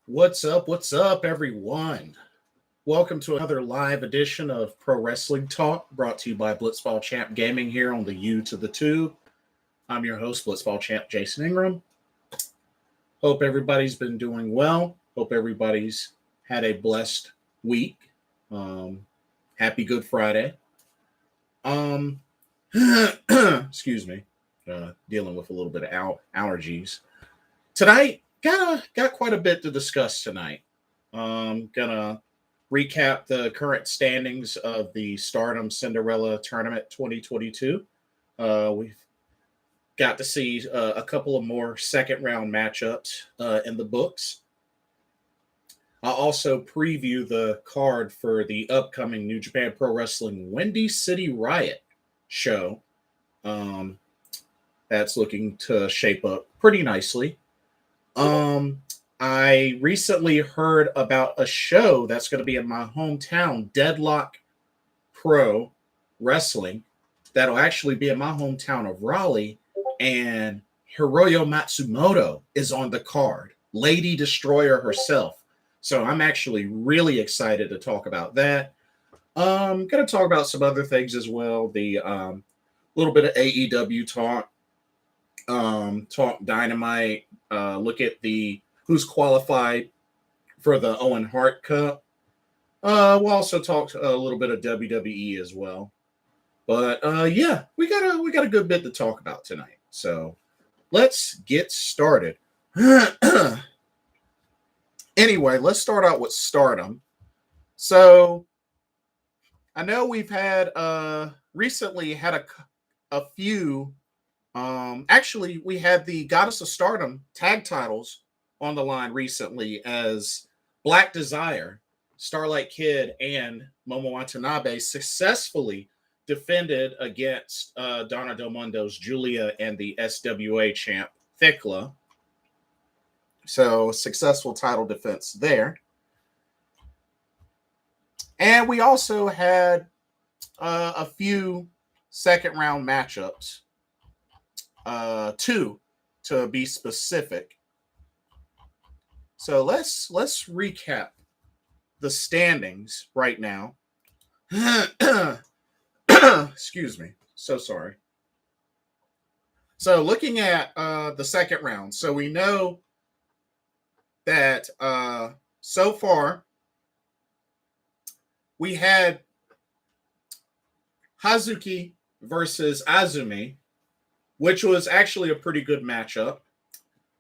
What's up, everyone? Welcome to another live edition of Pro Wrestling Talk brought to you by Blitzball Champ Gaming here on the U to the Tube. I'm your host, Blitzball Champ Jason Ingram. Hope everybody's been doing well. Hope everybody's had a blessed week. Happy Good Friday. Excuse me. Dealing with a little bit of allergies. Tonight, got quite a bit to discuss tonight. Gonna recap the current standings of the Stardom Cinderella Tournament 2022. We've got to see a couple of more second round matchups in the books. I'll also preview the card for the upcoming New Japan Pro Wrestling Windy City Riot show. That's looking to shape up pretty nicely. I recently heard about a show that's going to be in my hometown, Deadlock Pro Wrestling, that'll actually be in my hometown of Raleigh, and Hiroyo Matsumoto is on the card, Lady Destroyer herself. So I'm actually really excited to talk about that. Going to talk about some other things as well. The little bit of AEW talk, talk Dynamite, look at the who's qualified for the Owen Hart Cup. We'll also talk a little bit of WWE as well. But yeah, we got a good bit to talk about tonight. So let's get started. Anyway, let's start out with Stardom. So I know we've had recently had a few. Actually, we had the Goddess of Stardom tag titles on the line recently as Black Desire, Starlight Kid, and Momo Watanabe successfully defended against Donna Del Mundo's Julia and the SWA champ Thekla. So successful title defense there. And we also had a few second round matchups. Two to be specific. So let's recap the standings right now. Excuse me. So sorry. So looking at the second round, so we know that so far we had Hazuki versus Azumi, which was actually a pretty good matchup.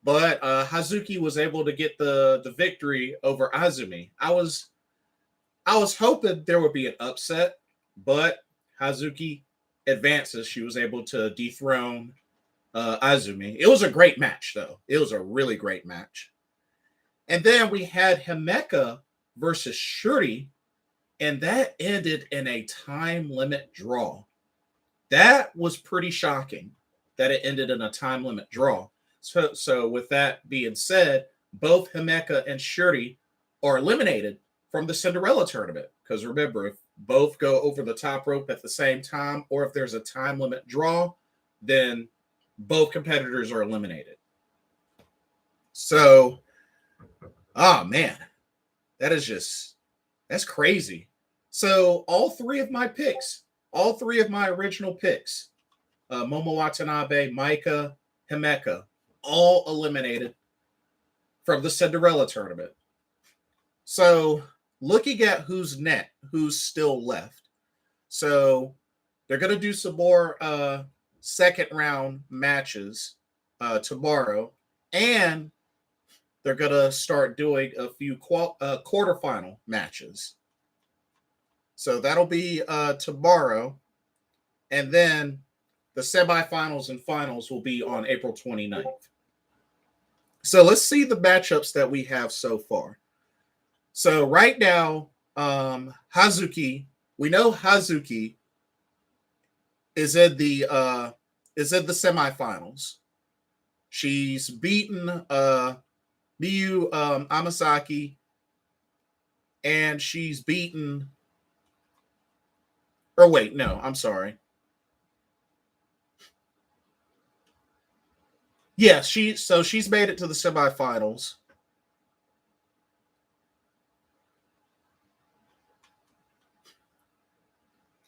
But Hazuki was able to get the victory over Azumi. I was hoping there would be an upset, but Hazuki advances. She was able to dethrone Azumi. It was a great match, though. It was a really great match. And then we had Himeka versus Shuri, and that ended in a time limit draw. That was pretty shocking that it ended in a time limit draw. So with that being said, both Himeka and Shuri are eliminated from the Cinderella tournament. Because remember, if both go over the top rope at the same time, or if there's a time limit draw, then both competitors are eliminated. So, oh man, that's crazy. So all three of my original picks, Momo Watanabe, Maika, Himeka, all eliminated from the Cinderella tournament. So looking at who's still left. So they're going to do some more second round matches tomorrow. And they're going to start doing a few quarterfinal matches. So that'll be tomorrow. And then the semifinals and finals will be on April 29th. So let's see the matchups that we have so far. So right now, Hazuki, we know Hazuki is in the semifinals. She's beaten Miyu Amasaki, and she's beaten. Or wait, no, I'm sorry. Yeah, she's made it to the semifinals.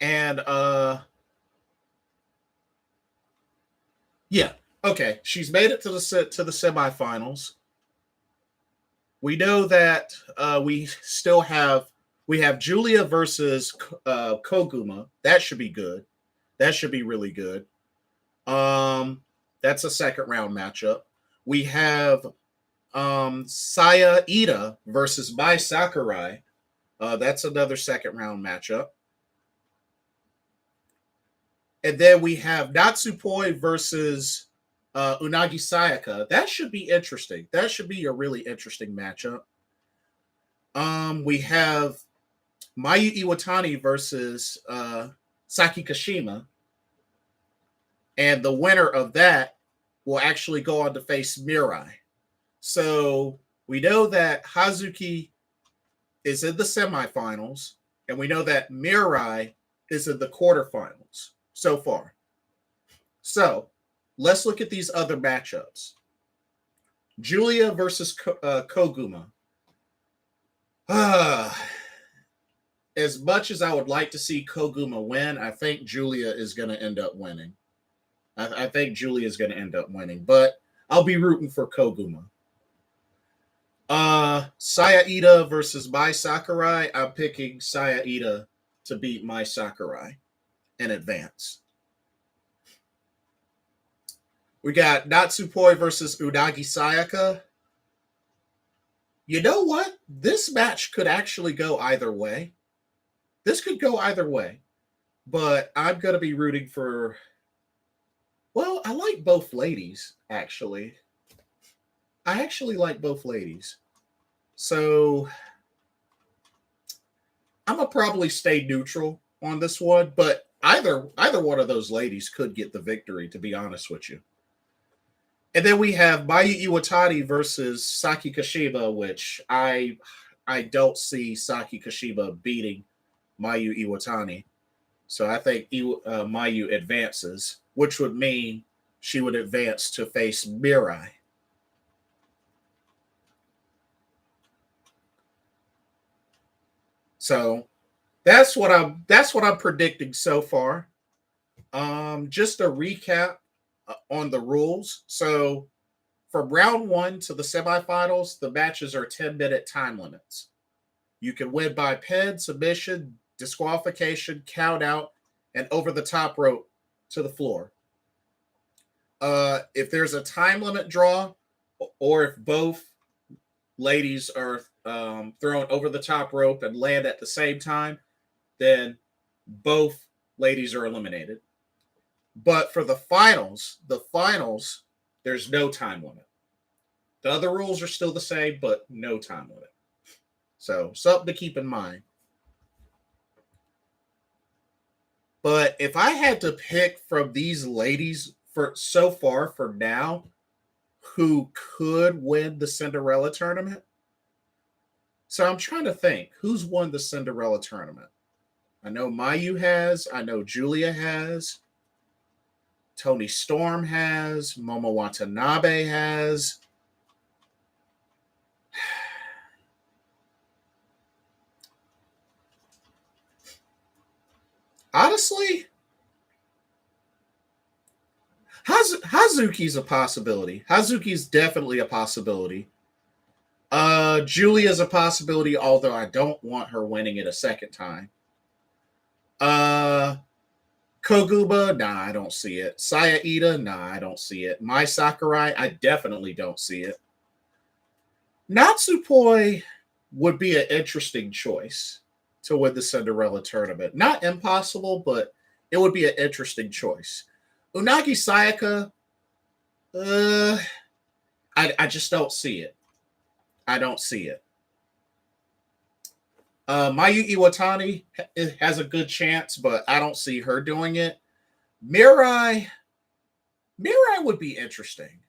And yeah, okay. She's made it to the semifinals. We know that we have Julia versus Koguma. That should be good. That should be really good. That's a second round matchup. We have Saya Ida versus Mai Sakurai. That's another second round matchup. And then we have Natsupoi versus Unagi Sayaka. That should be interesting. That should be a really interesting matchup. We have Mayu Iwatani versus Sakikoshima. And the winner of that will actually go on to face Mirai. So we know that Hazuki is in the semifinals, and we know that Mirai is in the quarterfinals so far. So let's look at these other matchups. Julia versus Koguma. As much as I would like to see Koguma win, I think Julia is going to end up winning. I think Julia is going to end up winning, but I'll be rooting for Koguma. Saya Ida versus Mai Sakurai. I'm picking Saya Ida to beat Mai Sakurai in advance. We got Natsupoi versus Udagi Sayaka. You know what? This match could actually go either way. This could go either way. But I'm going to be rooting for... Well, I like both ladies, actually. I actually like both ladies. So I'm going to probably stay neutral on this one, but either one of those ladies could get the victory, to be honest with you. And then we have Mayu Iwatani versus Sakikoshima, which I don't see Sakikoshima beating Mayu Iwatani. So I think Mayu advances, which would mean she would advance to face Mirai. So that's what I'm predicting so far. Just a recap on the rules. So from round 1 to the semifinals, the matches are 10-minute time limits. You can win by pin, submission, disqualification, count out, and over the top rope to the floor. If there's a time limit draw, or if both ladies are thrown over the top rope and land at the same time, then both ladies are eliminated. But for the finals, there's no time limit. The other rules are still the same, but no time limit. So something to keep in mind. But if I had to pick from these ladies for so far for now, who could win the Cinderella tournament? So I'm trying to think, who's won the Cinderella tournament? I know Mayu has. I know Julia has. Toni Storm has. Momo Watanabe has. Honestly, Hazuki's a possibility. Hazuki's definitely a possibility. Julia's a possibility, although I don't want her winning it a second time. Koguma, nah, I don't see it. Saya Ida, nah, I don't see it. Mai Sakurai, I definitely don't see it. Natsupoi would be an interesting choice to win the Cinderella tournament. Not impossible, but it would be an interesting choice. Unagi Sayaka, I just don't see it. I don't see it. Mayu Iwatani has a good chance, but I don't see her doing it. Mirai would be interesting.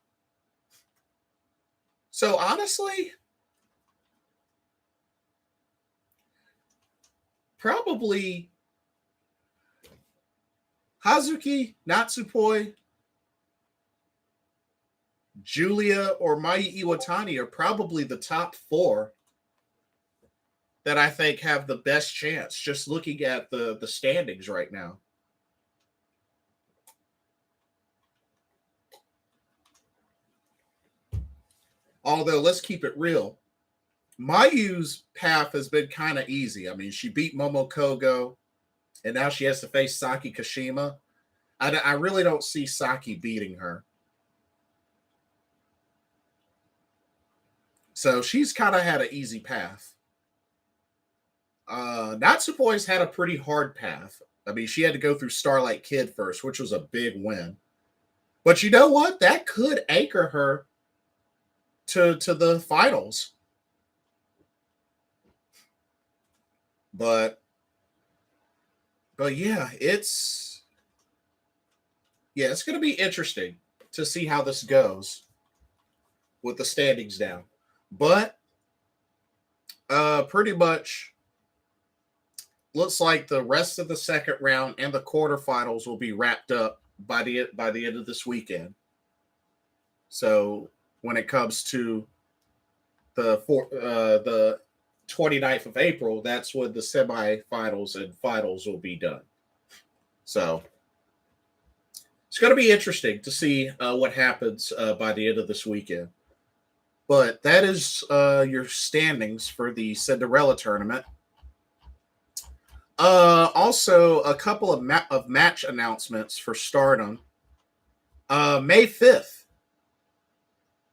So honestly, probably Hazuki, Natsupoi, Julia, or Mayu Iwatani are probably the top 4. that I think have the best chance, just looking at the standings right now. Although, let's keep it real. Mayu's path has been kind of easy. I mean, she beat Momokogo, and now she has to face Sakikoshima. I really don't see Saki beating her. So she's kind of had an easy path. Natsupoi's had a pretty hard path. I mean, she had to go through Starlight Kid first, which was a big win. But you know what? That could anchor her to the finals. But yeah, it's going to be interesting to see how this goes with the standings down. But pretty much looks like the rest of the second round and the quarterfinals will be wrapped up by the end of this weekend. So when it comes to the 29th of April, that's when the semifinals and finals will be done. So it's going to be interesting to see what happens by the end of this weekend. But that is your standings for the Cinderella tournament. Also, a couple of match announcements for Stardom. May 5th,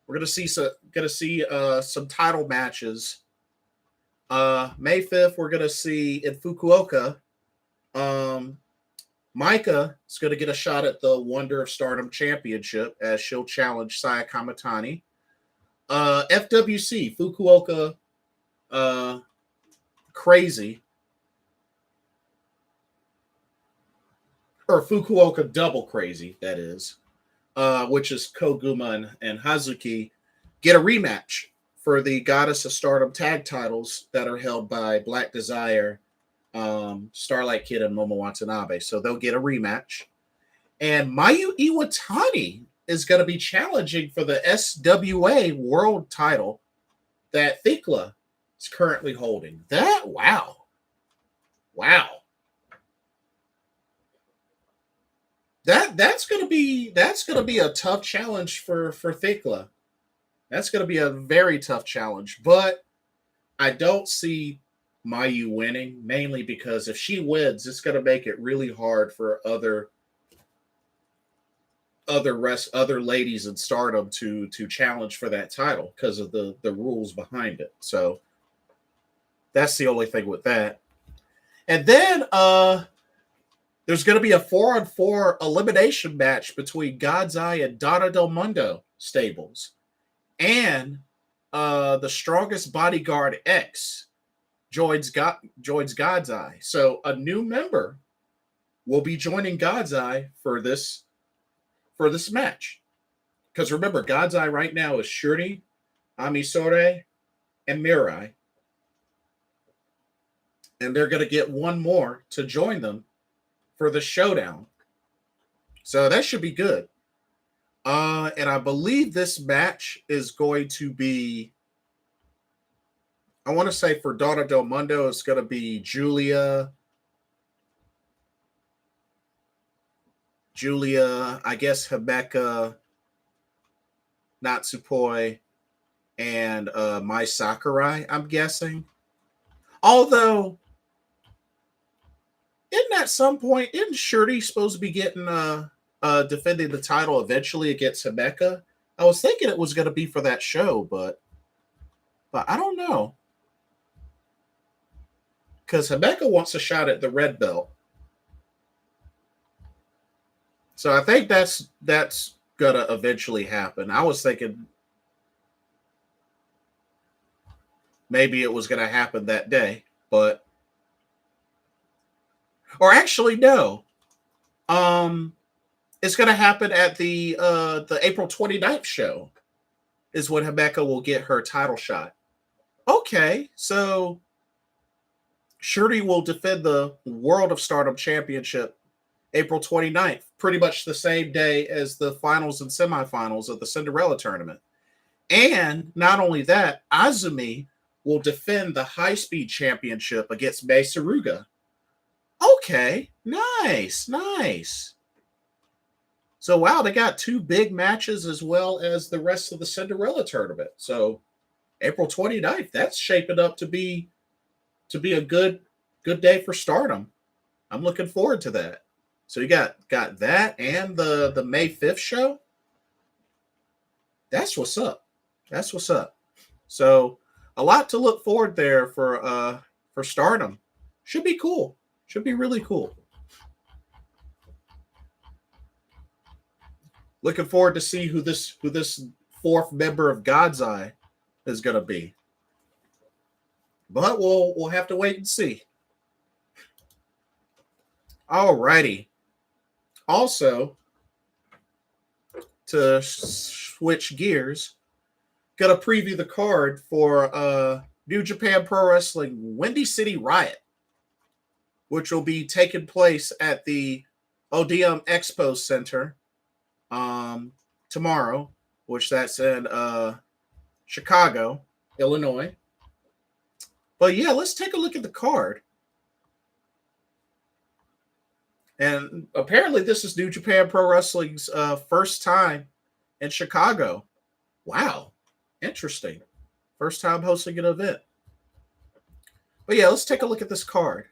we're going to see some title matches. May 5th, we're going to see in Fukuoka, Maika is going to get a shot at the Wonder of Stardom Championship as she'll challenge Sayaka Kamitani. FWC, Fukuoka Crazy, or Fukuoka Double Crazy, that is, which is Koguma and Hazuki, get a rematch for the Goddess of Stardom tag titles that are held by Black Desire, Starlight Kid, and Momo Watanabe. So they'll get a rematch. And Mayu Iwatani is going to be challenging for the SWA world title that Thekla is currently holding. Wow. That's going to be a tough challenge for Thekla. That's going to be a very tough challenge, but I don't see Mayu winning, mainly because if she wins, it's going to make it really hard for other ladies in Stardom to challenge for that title because of the rules behind it. So that's the only thing with that. And then there's going to be a 4-on-4 elimination match between God's Eye and Donna Del Mundo stables. And the Strongest Bodyguard X joins God's Eye. So a new member will be joining God's Eye for this match. Because remember, God's Eye right now is Shuri, Amisore, and Mirai. And they're going to get one more to join them for the showdown. So that should be good. And I believe this match is going to be, I want to say for Donna Del Mundo, it's going to be Julia, I guess Hibeka, Natsupoi, and Mai Sakurai, I'm guessing. Although, at some point, isn't Shuri supposed to be getting defending the title eventually against Hibeka? I was thinking it was going to be for that show, but I don't know. Because Hibeka wants a shot at the red belt. So I think that's going to eventually happen. I was thinking maybe it was going to happen that day, but or actually no. It's going to happen at the April 29th show is when Hibeka will get her title shot. Okay, so Shuri will defend the World of Stardom Championship April 29th, pretty much the same day as the finals and semifinals of the Cinderella Tournament. And not only that, Azumi will defend the high-speed championship against Mei Suruga. Okay, nice. So, wow, they got 2 big matches as well as the rest of the Cinderella tournament. So, April 29th, that's shaping up to be a good day for Stardom. I'm looking forward to that. So you got that and the May 5th show. That's what's up. So a lot to look forward there for Stardom. Should be cool. Should be really cool. Looking forward to see who this 4th member of God's Eye is going to be. But we'll have to wait and see. Alrighty. Also, to switch gears, got to preview the card for New Japan Pro Wrestling Windy City Riot, which will be taking place at the Odeum Expo Center tomorrow, which that's in Chicago, Illinois. But yeah, let's take a look at the card. And apparently this is New Japan Pro Wrestling's first time in Chicago. Wow. Interesting. First time hosting an event. But yeah, let's take a look at this card.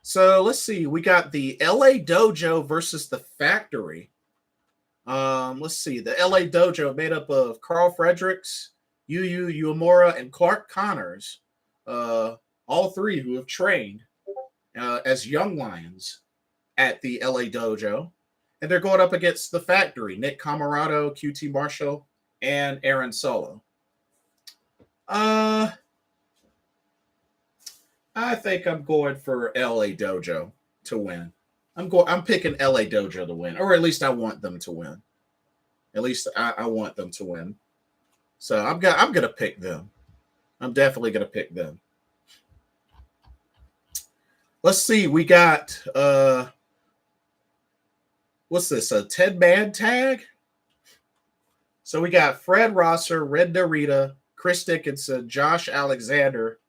So let's see. We got the LA Dojo versus the Factory. Let's see. The LA Dojo made up of Carl Fredericks, Yu Uemura, and Clark Connors. All 3 who have trained as young lions at the LA Dojo. And they're going up against the Factory, Nick Camarado, QT Marshall, and Aaron Solo. I think I'm going for LA Dojo to win. I'm picking LA Dojo to win, or at least I want them to win. At least I want them to win. So I'm gonna pick them. I'm definitely gonna pick them. Let's see. We got what's this? A 10-man tag? So we got Fred Rosser, Red Narita, Chris Dickinson, Josh Alexander,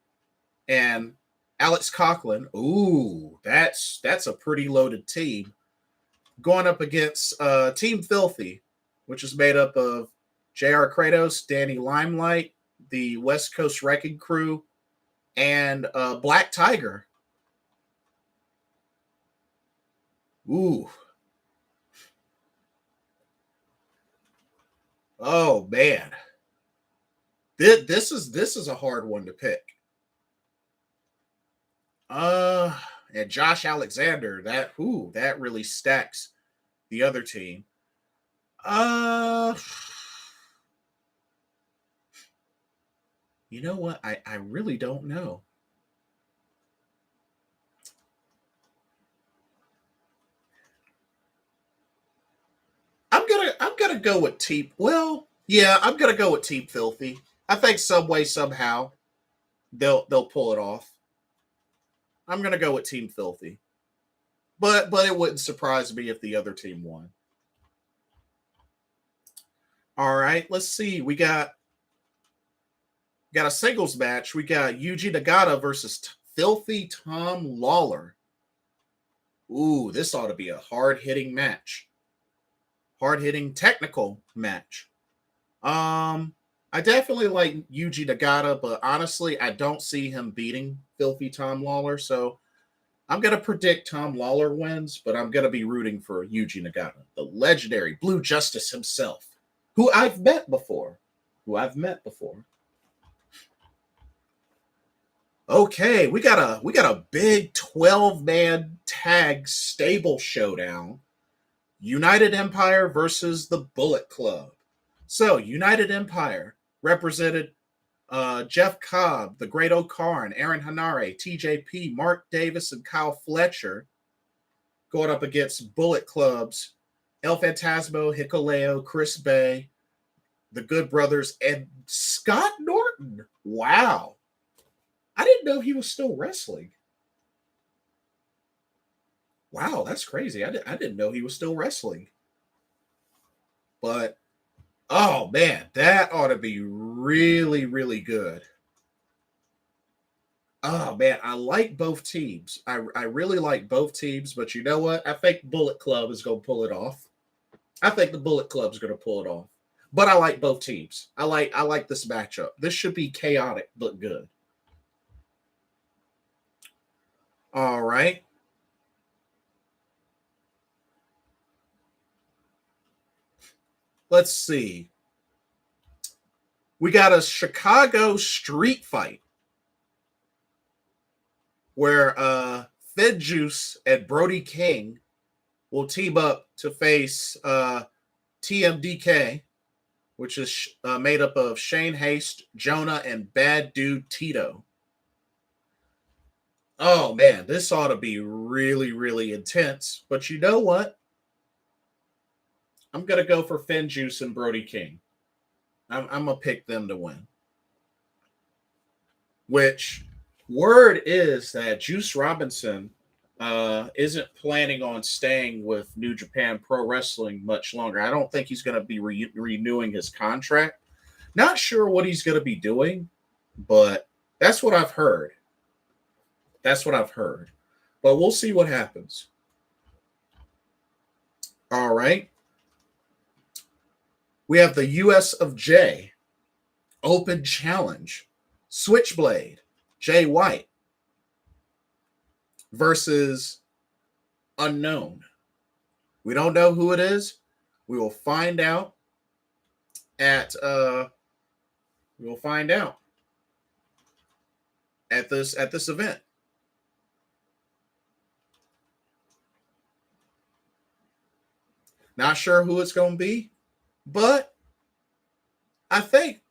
and Alex Coughlin. Ooh, that's a pretty loaded team. Going up against Team Filthy, which is made up of J.R. Kratos, Danny Limelight, the West Coast Wrecking Crew, and Black Tiger. Ooh. Oh man. This is a hard one to pick. And Josh Alexander, that really stacks the other team. You know what? I really don't know. I'm gonna go with Team. Well, yeah, I'm gonna go with Team Filthy. I think some way, somehow, they'll pull it off. I'm gonna go with Team Filthy. But it wouldn't surprise me if the other team won. All right, let's see. We got a singles match. We got Yuji Nagata versus Filthy Tom Lawler. Ooh, this ought to be a hard-hitting match. Hard-hitting technical match. I definitely like Yuji Nagata, but honestly, I don't see him beating Filthy Tom Lawler. So I'm going to predict Tom Lawler wins, but I'm going to be rooting for Yuji Nagata, the legendary Blue Justice himself, who I've met before. Okay, we got a big 12-man tag stable showdown. United Empire versus the Bullet Club. So, United Empire represented Jeff Cobb, the Great O'Karn, Aaron Hanare, TJP, Mark Davis, and Kyle Fletcher going up against Bullet Club's El Phantasmo, Hikuleo, Chris Bay, the Good Brothers, and Scott Norton. Wow. I didn't know he was still wrestling. Wow, that's crazy. I didn't know he was still wrestling. But Oh man, that ought to be really, really good. Oh man, I like both teams. I really like both teams, but you know what? I think Bullet Club is gonna pull it off. I think the Bullet Club's gonna pull it off. But I like both teams. I like this matchup. This should be chaotic but good. All right. Let's see. We got a Chicago street fight where Fed Juice and Brody King will team up to face TMDK, which is made up of Shane Haste, Jonah, and Bad Dude Tito. Oh man, this ought to be really, really intense. But you know what? I'm gonna go for Finn Juice and Brody King. I'm gonna pick them to win. Which word is that Juice Robinson isn't planning on staying with New Japan Pro Wrestling much longer. I don't think he's going to be renewing his contract. Not sure what he's going to be doing, but that's what I've heard. That's what I've heard. But we'll see what happens. All right. We have the US of J Open Challenge. Switchblade, Jay White versus Unknown. We don't know who it is. We will find out at this event. Not sure who it's going to be, but I think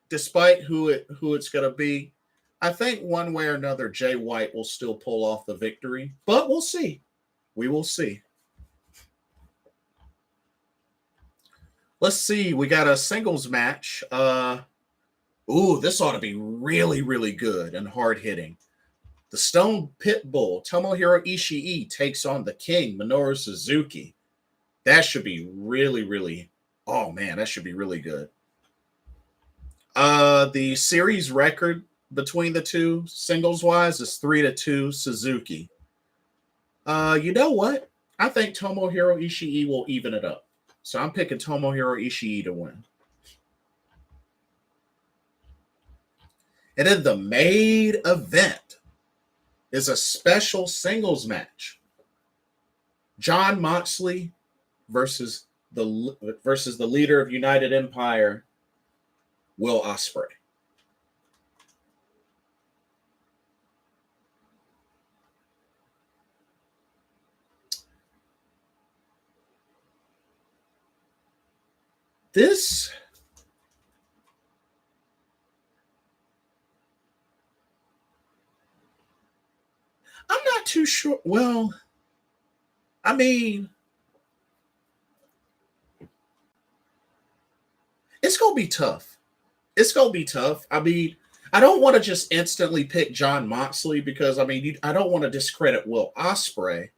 despite who it's going to be, I think one way or another Jay White will still pull off the victory, but we'll see. We will see. Let's see. We got a singles match. This ought to be really, really good and hard hitting. The Stone Pitbull, Tomohiro Ishii, takes on the King, Minoru Suzuki. That should be really, really. Oh man, that should be really good. The series record between the two, singles wise, is 3-2 Suzuki. You know what? I think Tomohiro Ishii will even it up. So I'm picking Tomohiro Ishii to win. And then the main event is a special singles match. Jon Moxley versus the leader of United Empire, Will Ospreay. This I'm not too sure. Well, I mean, it's gonna be tough. It's gonna be tough. I mean, I don't want to just instantly pick Jon Moxley because I mean, I don't want to discredit Will Ospreay.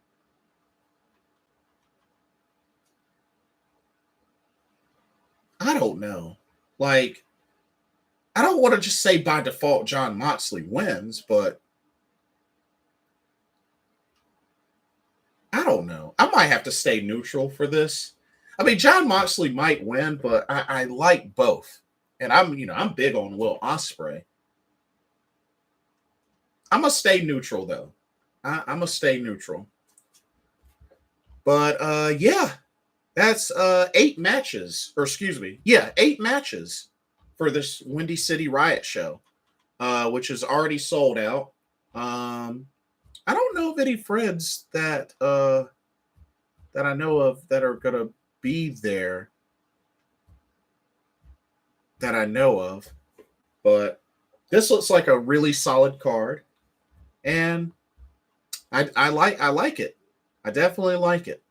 I don't know. Like, I don't want to just say by default Jon Moxley wins, but I don't know. I might have to stay neutral for this. I mean, Jon Moxley might win, but I like both. And I'm big on Will Ospreay. I'm gonna stay neutral though. I'm gonna stay neutral. But yeah, that's 8 matches, or excuse me, yeah, 8 matches for this Windy City Riot show, which is already sold out. I don't know of any friends that I know of that are gonna be there that I know of, but this looks like a really solid card, and I like it. I definitely like it.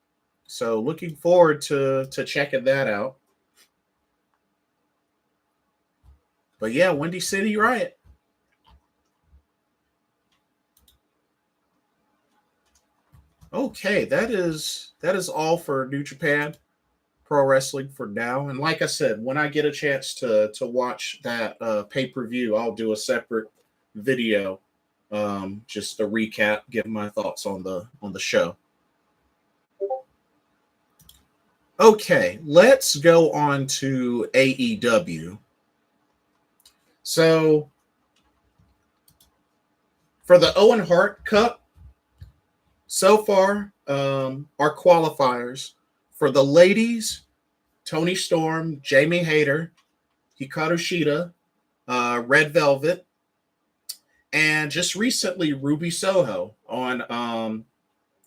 So looking forward to checking that out. But yeah, Windy City Riot. Okay, that is all for New Japan pro wrestling for now. And like I said, when I get a chance to watch that pay-per-view, I'll do a separate video, just a recap, give my thoughts on the show. Okay, let's go on to AEW. So for the Owen Hart Cup, so far, our qualifiers for the ladies: Toni Storm, Jamie Hayter, Hikaru Shida, Red Velvet, and just recently Ruby Soho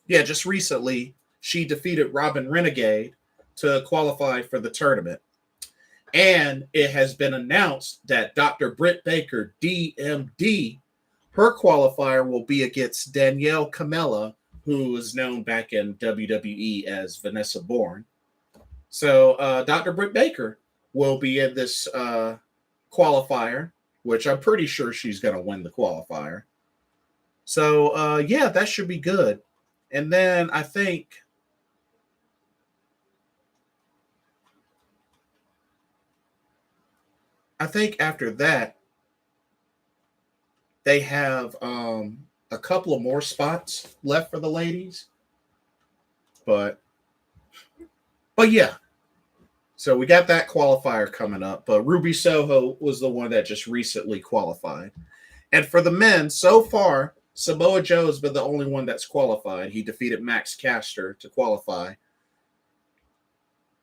just recently she defeated Robin Renegade to qualify for the tournament. And it has been announced that Dr. Britt Baker, DMD, her qualifier will be against Danielle Camella, who is known back in WWE as Vanessa Bourne. So Dr. Britt Baker will be in this qualifier, which I'm pretty sure she's going to win the qualifier. So, yeah, that should be good. And then I think after that, they have a couple of more spots left for the ladies. But yeah. So we got that qualifier coming up. But Ruby Soho was the one that just recently qualified. And for the men, so far, Samoa Joe has been the only one that's qualified. He defeated Max Caster to qualify.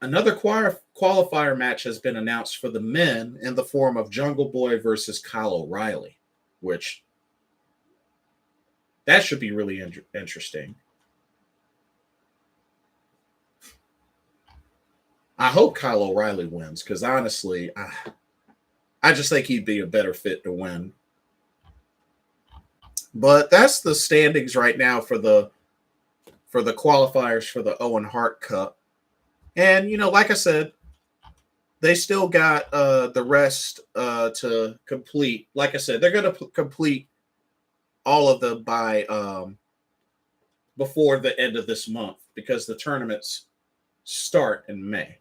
Another qualifier match has been announced for the men in the form of Jungle Boy versus Kyle O'Reilly, which that should be really interesting. I hope Kyle O'Reilly wins because honestly, I just think he'd be a better fit to win. But that's the standings right now for the qualifiers for the Owen Hart Cup. And, like I said, they still got the rest to complete. Like I said, they're going to complete all of them by before the end of this month because the tournaments start in May.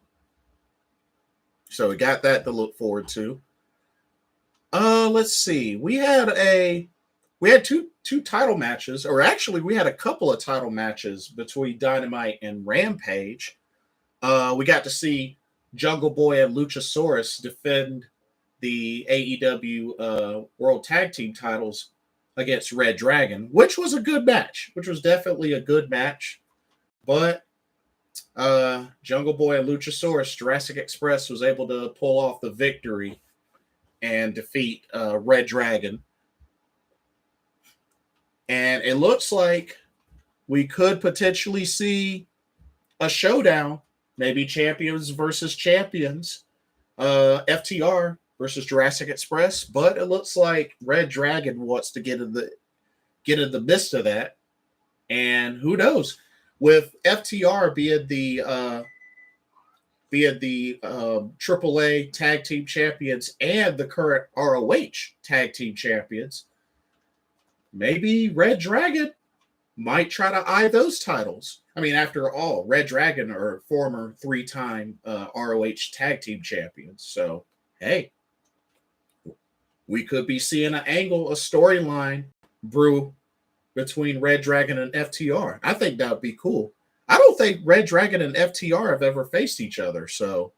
So we got that to look forward to. Let's see. We had two title matches, or actually we had a couple of title matches between Dynamite and Rampage. We got to see Jungle Boy and Luchasaurus defend the AEW World Tag Team titles against Red Dragon, which was a good match, which was definitely a good match. But Jungle Boy and Luchasaurus, Jurassic Express, was able to pull off the victory and defeat Red Dragon. And it looks like we could potentially see a showdown, maybe champions versus champions, FTR versus Jurassic Express. But it looks like Red Dragon wants to get in the midst of that. And who knows? With FTR being the AAA tag team champions and the current ROH tag team champions, maybe Red Dragon might try to eye those titles. I mean, after all, Red Dragon are former 3-time ROH tag team champions. So, hey, we could be seeing an angle, a storyline brew between Red Dragon and FTR. I think that would be cool. I don't think Red Dragon and FTR have ever faced each other, so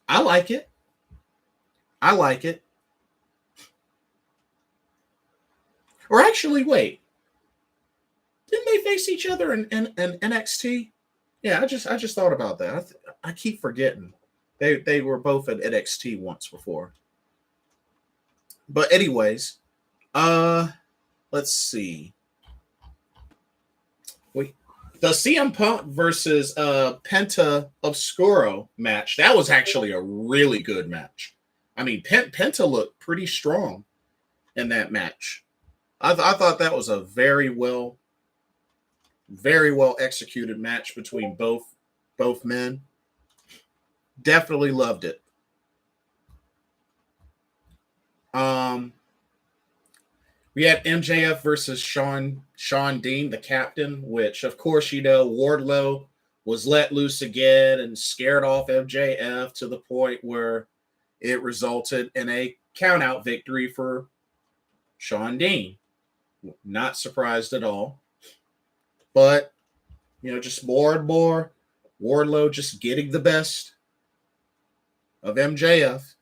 I like it. Or actually, wait. Didn't they face each other in NXT? Yeah, I just thought about that. I keep forgetting. They were both in NXT once before. But anyways, let's see. The CM Punk versus Penta Obscuro match, that was actually a really good match. I mean, Penta looked pretty strong in that match. I thought that was a very well executed match between both men. Definitely loved it. We had MJF versus Sean Dean, the captain, which, of course, Wardlow was let loose again and scared off MJF to the point where it resulted in a countout victory for Sean Dean. Not surprised at all. But, just more and more, Wardlow just getting the best of MJF.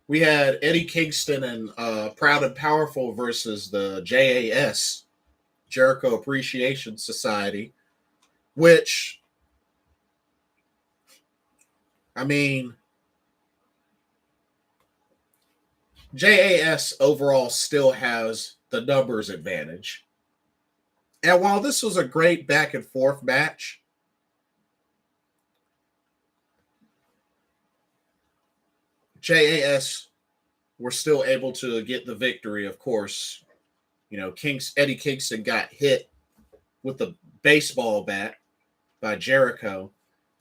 We had Eddie Kingston and Proud and Powerful versus the JAS, Jericho Appreciation Society, which, I mean, JAS overall still has the numbers advantage. And while this was a great back and forth match, JAS were still able to get the victory, of course. Eddie Kingston got hit with a baseball bat by Jericho,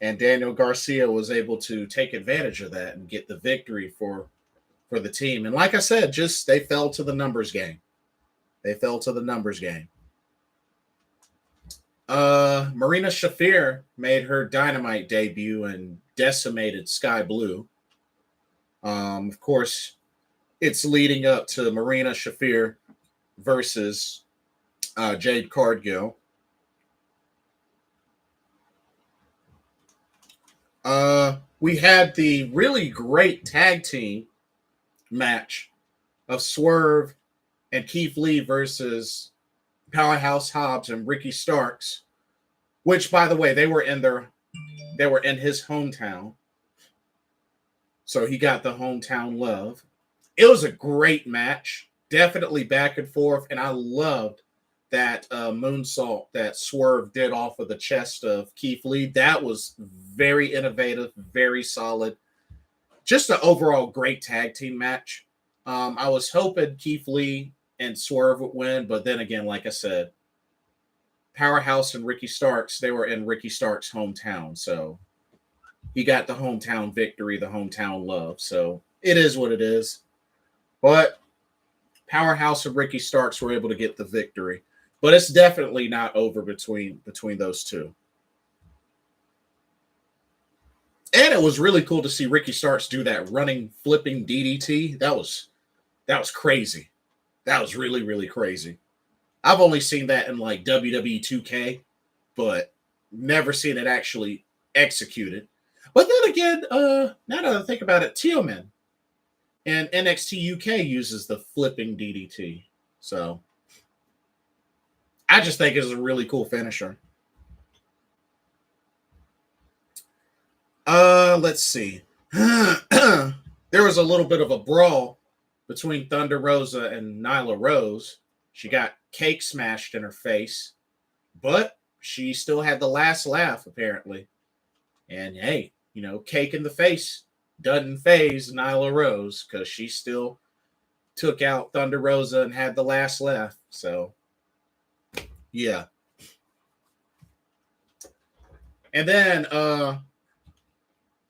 and Daniel Garcia was able to take advantage of that and get the victory for the team. And like I said, they fell to the numbers game. Marina Shafir made her Dynamite debut and decimated Sky Blue. Of course, it's leading up to Marina Shafir versus Jade Cargill. We had the really great tag team match of Swerve and Keith Lee versus Powerhouse Hobbs and Ricky Starks, which, by the way, they were in his hometown. So he got the hometown love. It was a great match, definitely back and forth, and I loved that moonsault that Swerve did off of the chest of Keith Lee. That was very innovative, very solid. Just an overall great tag team match. I was hoping Keith Lee and Swerve would win, but then again, like I said, Powerhouse and Ricky Starks, they were in Ricky Starks' hometown, so he got the hometown victory, the hometown love. So it is what it is. But Powerhouse and Ricky Starks were able to get the victory. But it's definitely not over between those two. And it was really cool to see Ricky Starks do that running, flipping DDT. That was crazy. That was really, really crazy. I've only seen that in like WWE 2K, but never seen it actually executed. But then again, now that I think about it, Tillman and NXT UK uses the flipping DDT. So I just think it's a really cool finisher. Let's see. There was a little bit of a brawl between Thunder Rosa and Nyla Rose. She got cake smashed in her face, but she still had the last laugh, apparently. And hey, cake in the face doesn't faze Nyla Rose because she still took out Thunder Rosa and had the last laugh. So, yeah. And then the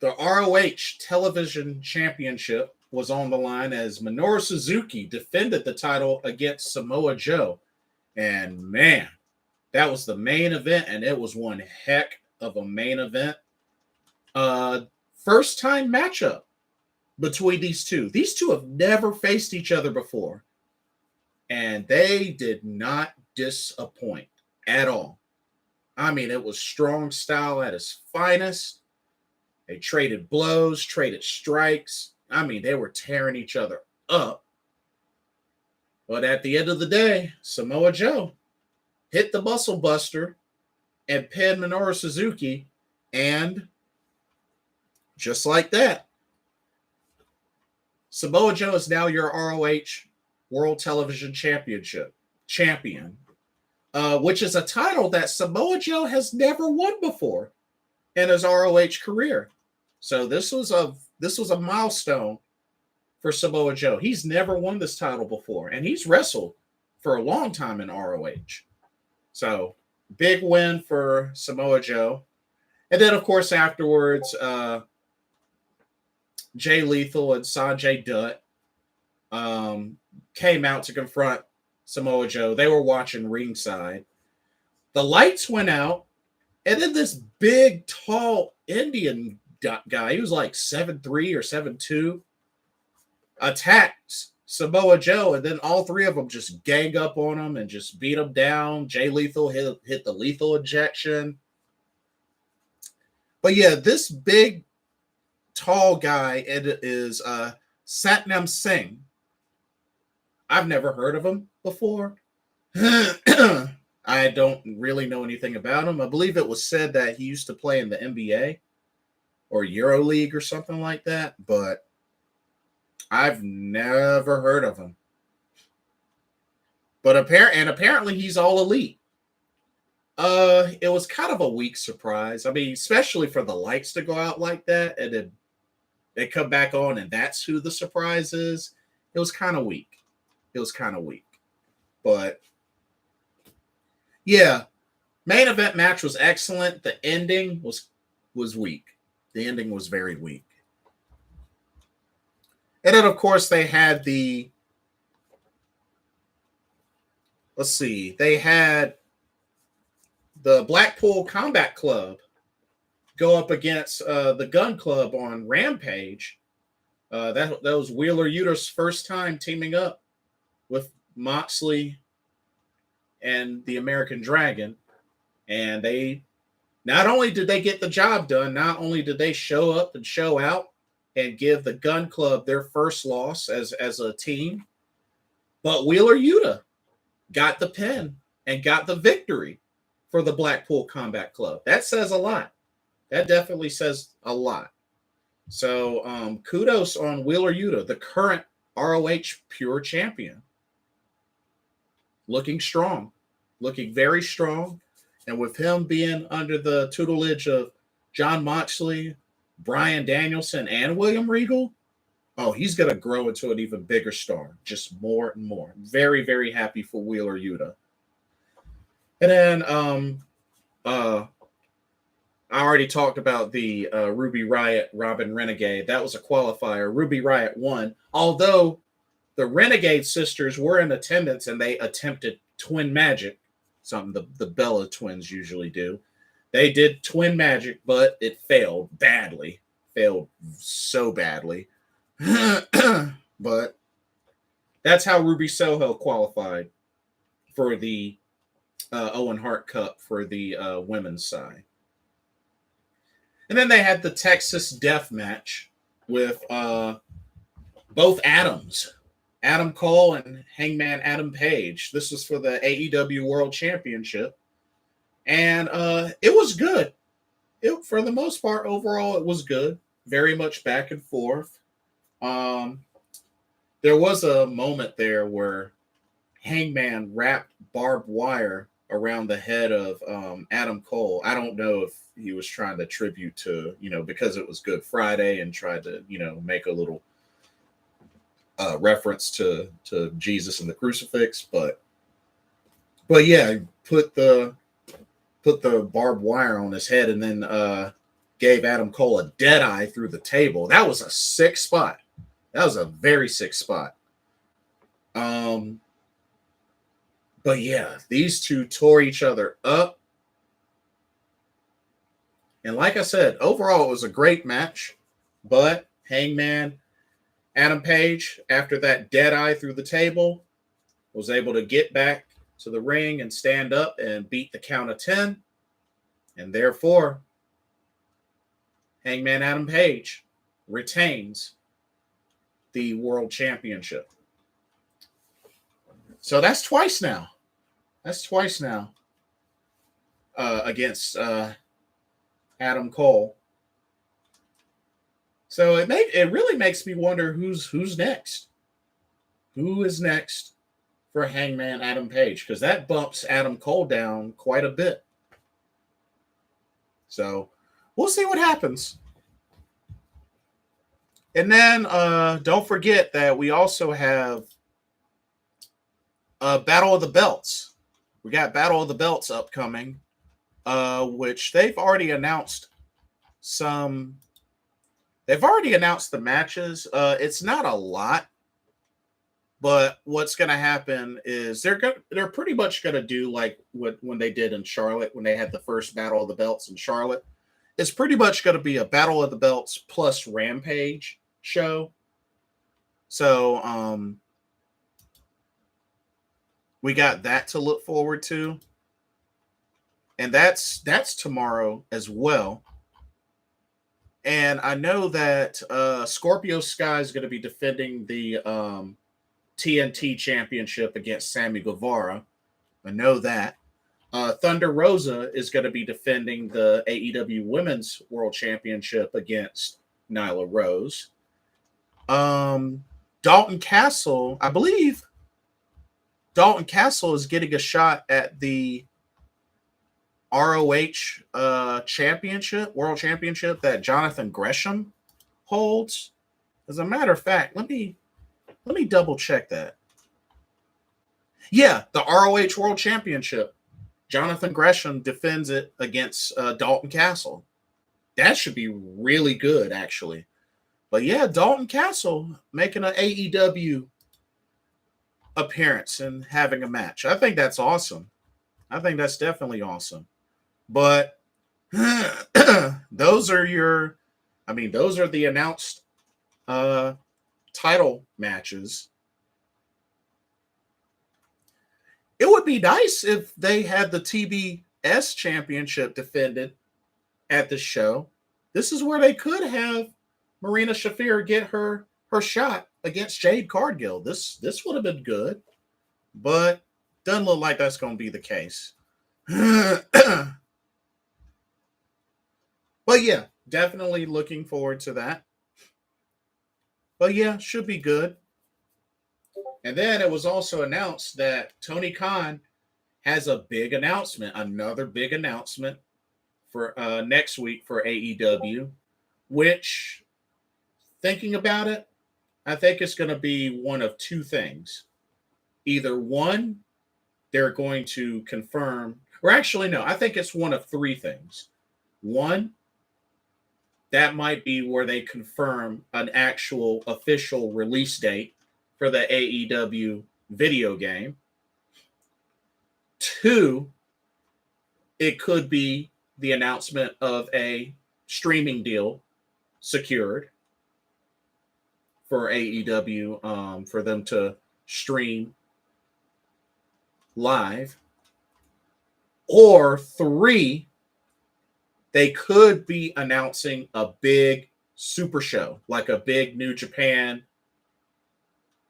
ROH Television Championship was on the line as Minoru Suzuki defended the title against Samoa Joe. And man, that was the main event, and it was one heck of a main event. First time matchup between these two. These two have never faced each other before, and they did not disappoint at all. I mean, it was strong style at its finest. They traded blows, traded strikes. I mean, they were tearing each other up. But at the end of the day, Samoa Joe hit the muscle buster and pinned Minoru Suzuki, and just like that, Samoa Joe is now your ROH World Television champion, which is a title that Samoa Joe has never won before in his ROH career. So this was a milestone for Samoa Joe. He's never won this title before, and he's wrestled for a long time in ROH. So big win for Samoa Joe. And then, of course, afterwards, Jay Lethal and Sanjay Dutt came out to confront Samoa Joe. They were watching ringside. The lights went out, and then this big, tall Indian guy, he was like 7'3" or 7'2", attacks Samoa Joe, and then all three of them just gang up on him and just beat him down. Jay Lethal hit the lethal injection. But yeah, this big, tall guy is Satnam Singh. I've never heard of him before. I don't really know anything about him. I believe it was said that he used to play in the NBA or EuroLeague or something like that, but I've never heard of him. But apparently he's all elite. It was kind of a weak surprise. I mean, especially for the lights to go out like that and then they come back on and that's who the surprise is. It was kind of weak. But yeah, main event match was excellent. The ending was weak. The ending was very weak. And then, of course, they had they had the Blackpool Combat Club go up against the Gun Club on Rampage. That was Wheeler Yuta's first time teaming up with Moxley and the American Dragon. And they not only did they get the job done, not only did they show up and show out and give the Gun Club their first loss as a team, but Wheeler Yuta got the pin and got the victory for the Blackpool Combat Club. That says a lot. That definitely says a lot. So kudos on Wheeler Yuta, the current ROH Pure Champion. Looking strong. Looking very strong. And with him being under the tutelage of Jon Moxley, Bryan Danielson, and William Regal, oh, he's going to grow into an even bigger star. Just more and more. Very, very happy for Wheeler Yuta. And then I already talked about the Ruby Riott, Robin Renegade. That was a qualifier. Ruby Riott won. Although the Renegade sisters were in attendance and they attempted twin magic, something the Bella twins usually do. They did twin magic, but it failed badly. Failed so badly. But that's how Ruby Soho qualified for the Owen Hart Cup for the women's side. And then they had the Texas Death Match with both Adams, Adam Cole and Hangman Adam Page. This was for the AEW World Championship. And it was good. For the most part, overall, it was good. Very much back and forth. There was a moment there where Hangman wrapped barbed wire around the head of Adam Cole. I don't know if he was trying to tribute to, because it was Good Friday and tried to, make a little reference to Jesus and the crucifix. But yeah, put the barbed wire on his head and then gave Adam Cole a dead eye through the table. That was a sick spot. That was a very sick spot. But yeah, these two tore each other up. And like I said, overall, it was a great match. But Hangman Adam Page, after that dead eye through the table, was able to get back to the ring and stand up and beat the count of 10. And therefore, Hangman Adam Page retains the World Championship. So that's twice now. Against Adam Cole. So it really makes me wonder who's next. Who is next for Hangman Adam Page? Because that bumps Adam Cole down quite a bit. So we'll see what happens. And then don't forget that we also have Battle of the Belts. We got Battle of the Belts upcoming, which they've already announced some. They've already announced the matches. It's not a lot, but what's going to happen is they're pretty much going to do like when they did in Charlotte when they had the first Battle of the Belts in Charlotte. It's pretty much going to be a Battle of the Belts plus Rampage show. So we got that to look forward to. And that's tomorrow as well. And I know that Scorpio Sky is going to be defending the TNT Championship against Sammy Guevara. I know that. Thunder Rosa is going to be defending the AEW Women's World Championship against Nyla Rose. Dalton Castle, I believe Dalton Castle is getting a shot at the ROH championship, world championship that Jonathan Gresham holds. As a matter of fact, let me double check that. Yeah, the ROH world championship. Jonathan Gresham defends it against Dalton Castle. That should be really good, actually. But yeah, Dalton Castle making an AEW appearance and having a match. I think that's awesome. I think that's definitely awesome. But those are the announced title matches. It would be nice if they had the TBS championship defended at the show. This is where they could have Marina Shafir get her shot against Jade Cargill. This would have been good, but doesn't look like that's going to be the case. But yeah, definitely looking forward to that. But yeah, should be good. And then it was also announced that Tony Khan has a big announcement, another big announcement for next week for AEW, which, thinking about it, I think it's going to be one of two things. Either one, they're going to confirm, or actually, no, I think it's one of three things. One, that might be where they confirm an actual official release date for the AEW video game. Two, it could be the announcement of a streaming deal secured for AEW, for them to stream live. Or three, they could be announcing a big super show, like a big New Japan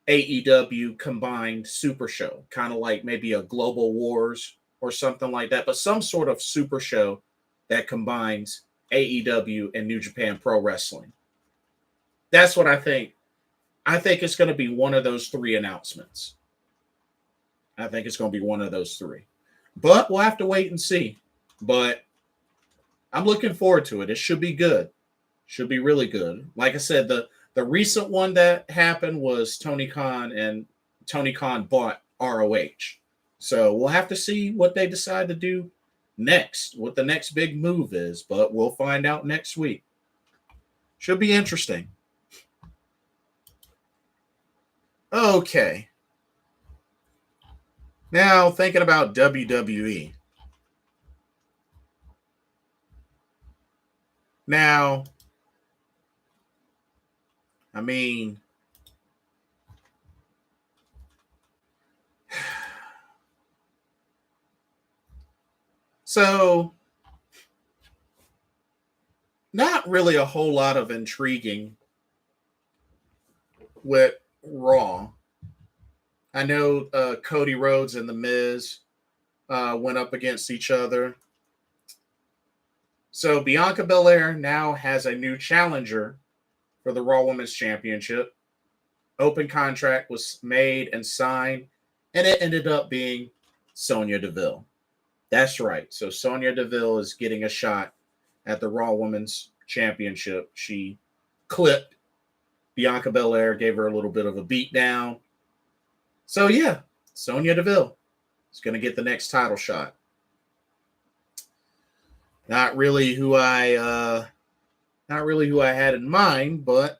AEW combined super show, kind of like maybe a Global Wars or something like that, but some sort of super show that combines AEW and New Japan Pro Wrestling. That's what I think. I think it's going to be one of those three announcements. I think it's going to be one of those three. But we'll have to wait and see. But I'm looking forward to it. It should be good. Should be really good. Like I said, the recent one that happened was Tony Khan, and Tony Khan bought ROH. So we'll have to see what they decide to do next, what the next big move is, but we'll find out next week. Should be interesting. Okay. Now, thinking about WWE. Now, I mean, so not really a whole lot of intriguing with Raw. I know Cody Rhodes and The Miz went up against each other. So Bianca Belair now has a new challenger for the Raw Women's Championship. Open contract was made and signed, and it ended up being Sonya Deville. That's right. So Sonya Deville is getting a shot at the Raw Women's Championship. She clipped Bianca Belair, gave her a little bit of a beat down. So yeah, Sonya Deville. is going to get the next title shot. Not really who I had in mind, but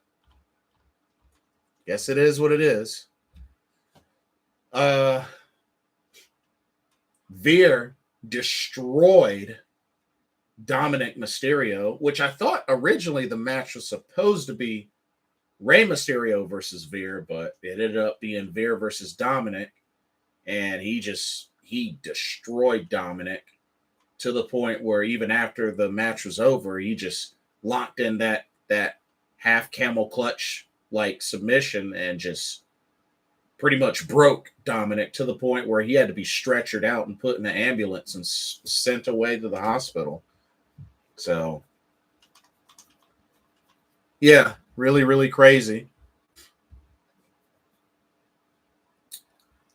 guess it is what it is. Veer destroyed Dominic Mysterio, which I thought originally the match was supposed to be Rey Mysterio versus Veer, but it ended up being Veer versus Dominic, and he destroyed Dominic to the point where even after the match was over, he just locked in that half camel clutch like submission and just pretty much broke Dominic to the point where he had to be stretchered out and put in the ambulance and sent away to the hospital. So, yeah, really, really crazy.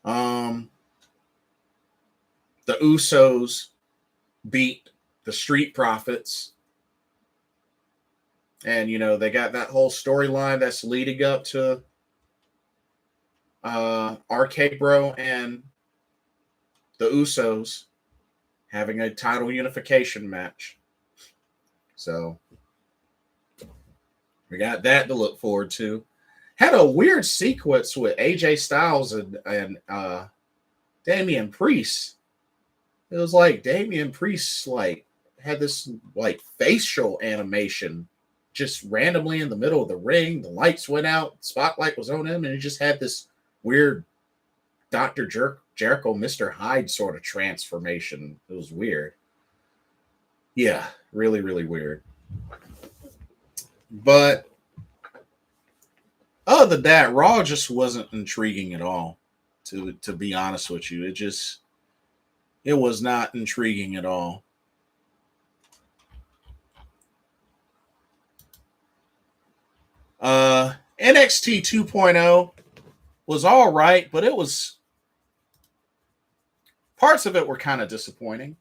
The Usos beat the Street Profits. And, you know, they got that whole storyline that's leading up to RK Bro and the Usos having a title unification match. So we got that to look forward to. Had a weird sequence with AJ Styles and Damian Priest. It was like Damian Priest like had this like facial animation just randomly in the middle of the ring. The lights went out, spotlight was on him, and he just had this weird Dr. Jericho, Mr. Hyde sort of transformation. It was weird. Yeah, really, really weird. But other than that, Raw just wasn't intriguing at all. To be honest with you, it was not intriguing at all. NXT 2.0 was all right, but parts of it were kind of disappointing.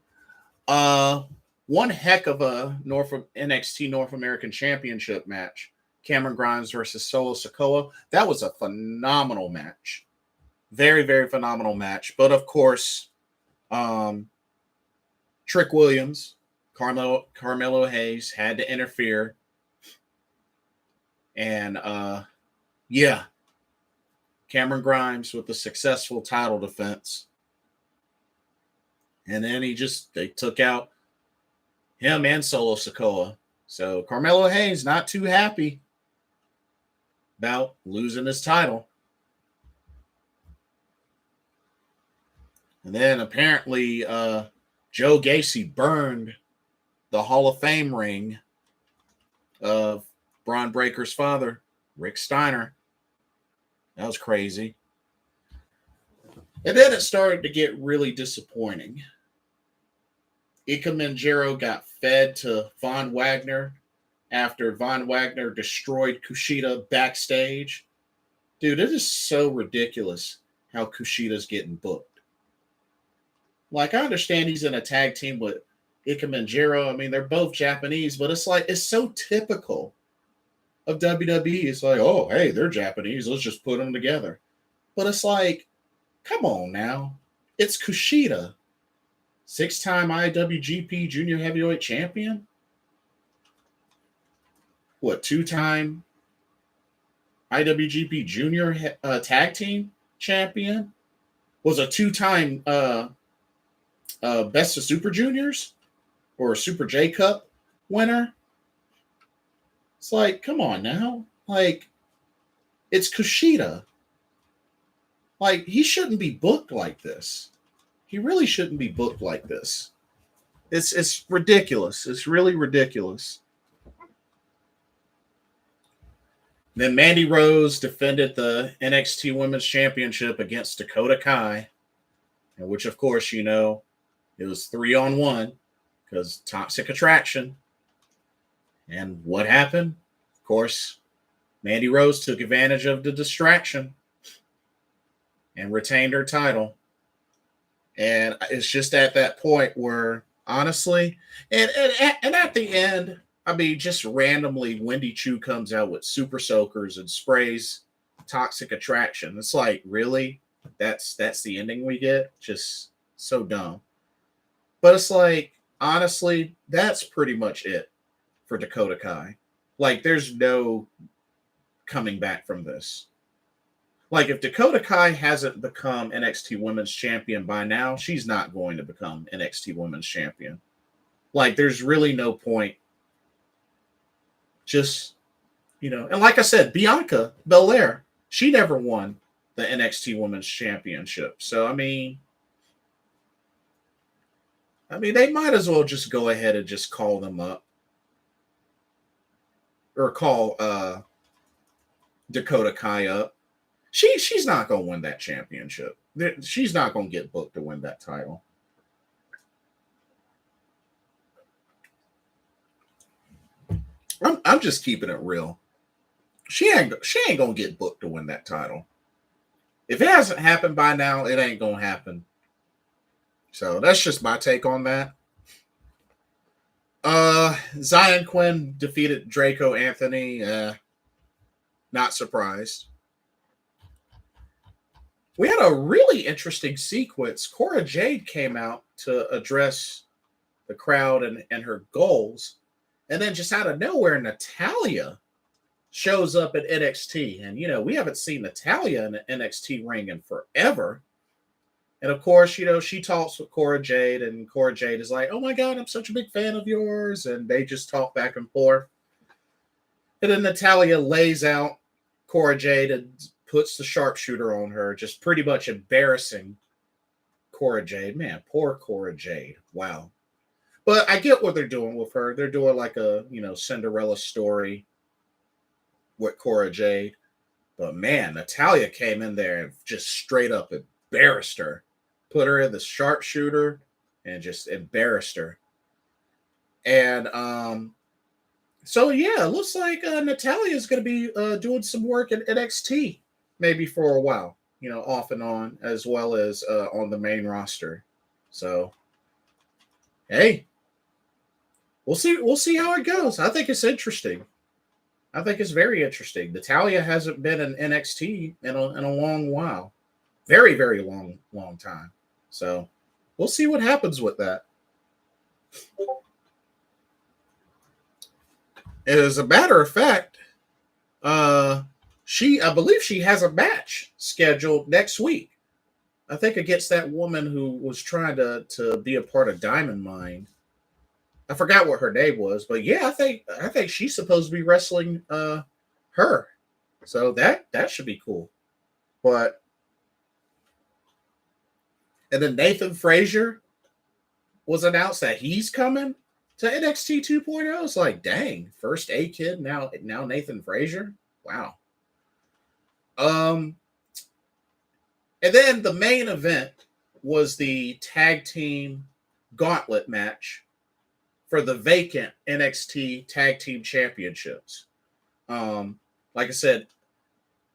One heck of a NXT North American Championship match. Cameron Grimes versus Solo Sikoa. That was a phenomenal match. Very, very phenomenal match. But of course, Trick Williams, Carmelo Hayes had to interfere. And yeah, Cameron Grimes with the successful title defense. And then they took out him and Solo Sikoa. So Carmelo Hayes not too happy about losing his title. And then apparently Joe Gacy burned the Hall of Fame ring of Braun Breaker's father, Rick Steiner. That was crazy. And then it started to get really disappointing. Ika Manjiro got fed to Von Wagner after Von Wagner destroyed Kushida backstage. Dude, it is so ridiculous how Kushida's getting booked. Like, I understand he's in a tag team with Ika Manjiro. I mean, they're both Japanese, but it's so typical of WWE. It's like, oh, hey, they're Japanese. Let's just put them together. But it's like, come on now. It's Kushida. 6-time IWGP Junior Heavyweight Champion? What, 2-time IWGP Junior Tag Team Champion? Was a 2-time Best of Super Juniors? Or Super J Cup winner? It's like, come on now. Like, it's Kushida. Like, he shouldn't be booked like this. He really shouldn't be booked like this. It's ridiculous. It's really ridiculous. Then Mandy Rose defended the NXT Women's Championship against Dakota Kai, which, of course, you know, it was 3-on-1 because Toxic Attraction. And what happened? Of course, Mandy Rose took advantage of the distraction and retained her title. And it's just at that point where, honestly, and at the end, I mean, just randomly, Wendy Chu comes out with super soakers and sprays Toxic Attraction. It's like, really? That's the ending we get? Just So dumb. But it's like, honestly, that's pretty much it for Dakota Kai. Like, there's no coming back from this. Like, if Dakota Kai hasn't become NXT Women's Champion by now, she's not going to become NXT Women's Champion. Like, there's really no point. Just, and like I said, Bianca Belair, she never won the NXT Women's Championship. So, I mean, they might as well just go ahead and just call them up. Or call Dakota Kai up. She's not going to win that championship. She's not going to get booked to win that title. I'm just keeping it real. She ain't going to get booked to win that title. If it hasn't happened by now, it ain't going to happen. So that's just my take on that. Zion Quinn defeated Draco Anthony. Not surprised. We had a really interesting sequence. Cora Jade came out to address the crowd and her goals. And then just out of nowhere, Natalya shows up at NXT. And, we haven't seen Natalya in an NXT ring in forever. And, of course, she talks with Cora Jade. And Cora Jade is like, oh, my God, I'm such a big fan of yours. And they just talk back and forth. And then Natalya lays out Cora Jade and puts the sharpshooter on her, just pretty much embarrassing Cora Jade. Man, poor Cora Jade. Wow. But I get what they're doing with her. They're doing like a, Cinderella story with Cora Jade. But man, Natalya came in there and just straight up embarrassed her. Put her in the sharpshooter and just embarrassed her. And so yeah, it looks like Natalya is going to be doing some work at NXT. Maybe for a while, off and on, as well as on the main roster. So, hey, we'll see. We'll see how it goes. I think it's interesting. I think it's very interesting. Natalya hasn't been in NXT in a long while, very, very long time. So, we'll see what happens with that. As a matter of fact, I believe she has a match scheduled next week. I think against that woman who was trying to be a part of Diamond Mine. I forgot what her name was, but yeah, I think she's supposed to be wrestling her. So that should be cool. But and then Nathan Frazier was announced that he's coming to NXT 2.0. It's like, dang, first A-Kid, now Nathan Frazier. Wow. And then the main event was the tag team gauntlet match for the vacant NXT tag team championships. Like I said,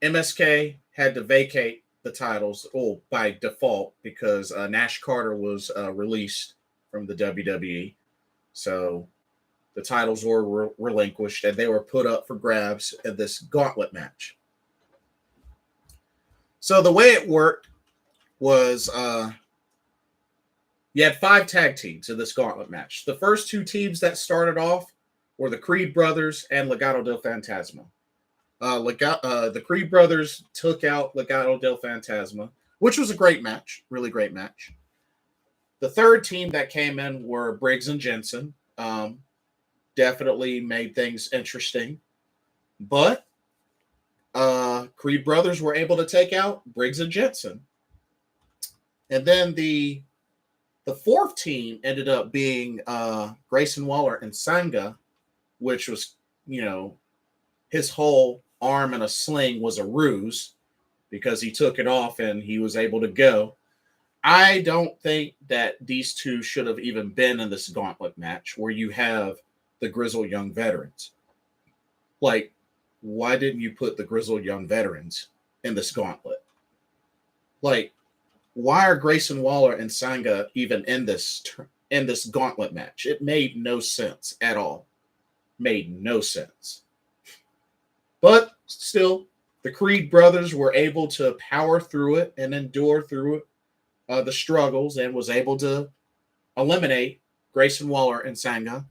MSK had to vacate the titles by default because Nash Carter was released from the WWE. So the titles were relinquished and they were put up for grabs in this gauntlet match. So the way it worked was you had 5 tag teams in this gauntlet match. The first 2 teams that started off were the Creed Brothers and Legado del Fantasma. The Creed Brothers took out Legado del Fantasma, which was a great match, really great match. The third team that came in were Briggs and Jensen. Definitely made things interesting. But Creed Brothers were able to take out Briggs and Jensen. And then the fourth team ended up being Grayson Waller and Sanga, which was, his whole arm in a sling was a ruse because he took it off and he was able to go. I don't think that these two should have even been in this gauntlet match where you have the grizzled young veterans. Like, why didn't you put the grizzled young veterans in this gauntlet? Like, why are Grayson Waller and Sanga even in this gauntlet match? It made no sense at all. Made no sense. But still, the Creed brothers were able to power through it and endure through it the struggles and was able to eliminate Grayson Waller and Sanga.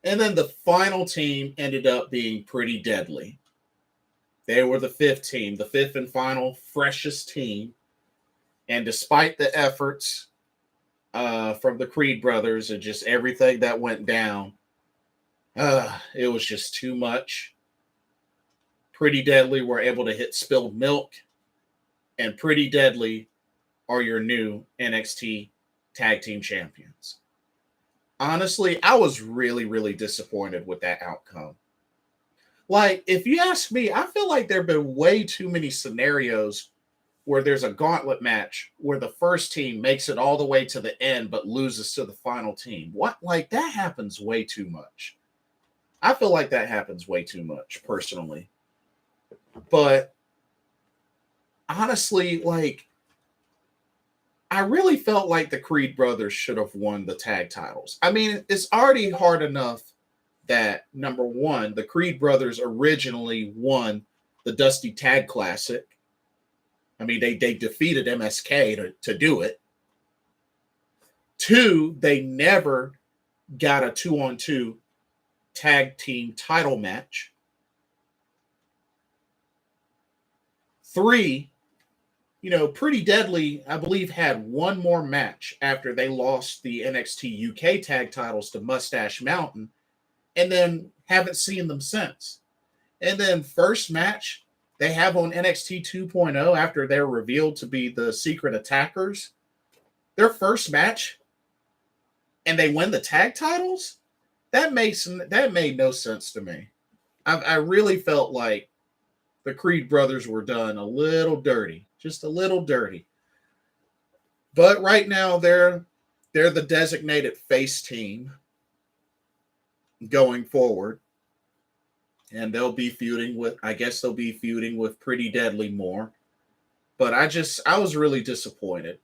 And then the final team ended up being Pretty Deadly. They were the fifth team, the fifth and final freshest team. And despite the efforts from the Creed brothers and just everything that went down, it was just too much. Pretty Deadly were able to hit spilled milk, and Pretty Deadly are your new NXT Tag Team Champions. Honestly, I was really, really disappointed with that outcome. Like, if you ask me, I feel like there have been way too many scenarios where there's a gauntlet match where the first team makes it all the way to the end but loses to the final team. What? Like, that happens way too much. I feel like that happens way too much, personally. But honestly, like, I really felt like the Creed brothers should have won the tag titles. I mean, it's already hard enough that, number one, the Creed brothers originally won the Dusty Tag Classic. I mean, they defeated MSK to do it. Two, they never got a 2-on-2 tag team title match. Three, Pretty Deadly, I believe, had one more match after they lost the NXT UK tag titles to Mustache Mountain, and then haven't seen them since. And then first match they have on NXT 2.0 after they're revealed to be the secret attackers, their first match, and they win the tag titles? That made no sense to me. I really felt like the Creed brothers were done a little dirty, just a little dirty. But right now they're the designated face team going forward. And they'll be feuding with Pretty Deadly more. But I was really disappointed.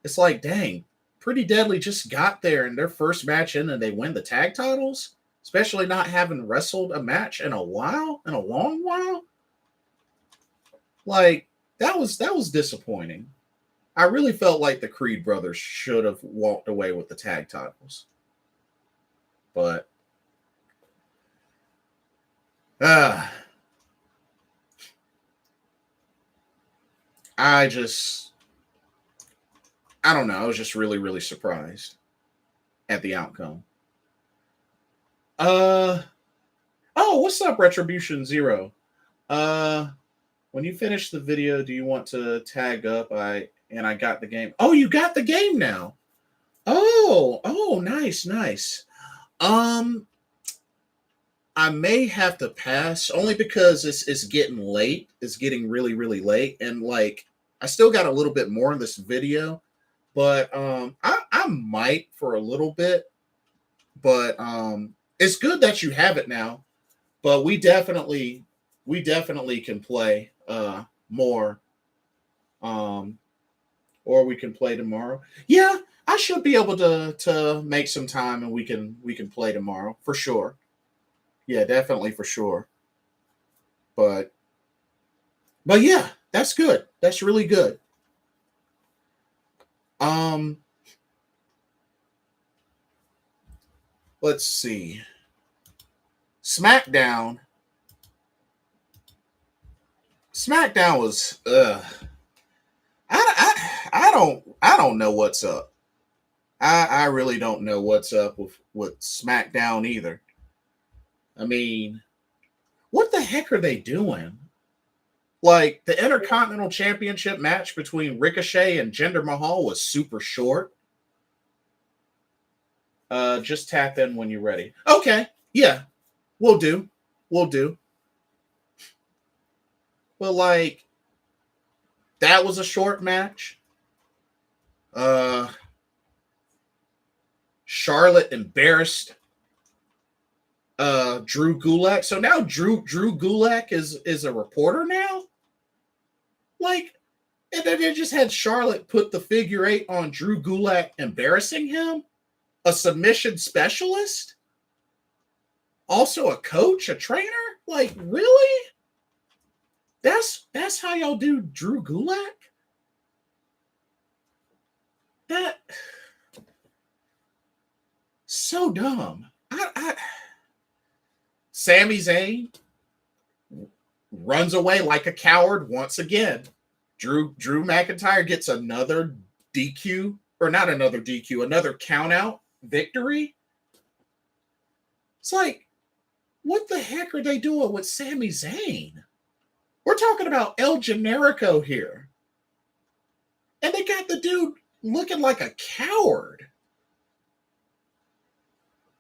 It's like, dang, Pretty Deadly just got there in their first match in and they win the tag titles, especially not having wrestled a match in a long while. Like, that was disappointing. I really felt like the Creed brothers should have walked away with the tag titles. But I don't know. I was just really, really surprised at the outcome. Oh, what's up, Retribution Zero? When you finish the video, do you want to tag up? I got the game. Oh, you got the game now. Oh, nice. I may have to pass only because it's getting late. It's getting really, really late. And like, I still got a little bit more in this video, but I might for a little bit, but it's good that you have it now, but we definitely can play more, or we can play tomorrow. Yeah, I should be able to make some time and we can play tomorrow for sure. Yeah, definitely for sure. But yeah, that's good. That's really good. Let's see. SmackDown was I don't know what's up. I really don't know what's up with SmackDown either. I mean, what the heck are they doing? Like, the Intercontinental Championship match between Ricochet and Jinder Mahal was super short. Just tap in when you're ready. Okay, yeah, we'll do. But like, that was a short match. Charlotte embarrassed Drew Gulak. So now Drew Gulak is a reporter now? Like, and then they just had Charlotte put the figure 8 on Drew Gulak, embarrassing him? A submission specialist? Also a coach, a trainer? Like, really? That's how y'all do Drew Gulak? That so dumb. Sami Zayn runs away like a coward once again. Drew McIntyre gets another DQ, or not another DQ, another count out victory. It's like, what the heck are they doing with Sami Zayn? We're talking about El Generico here. And they got the dude looking like a coward.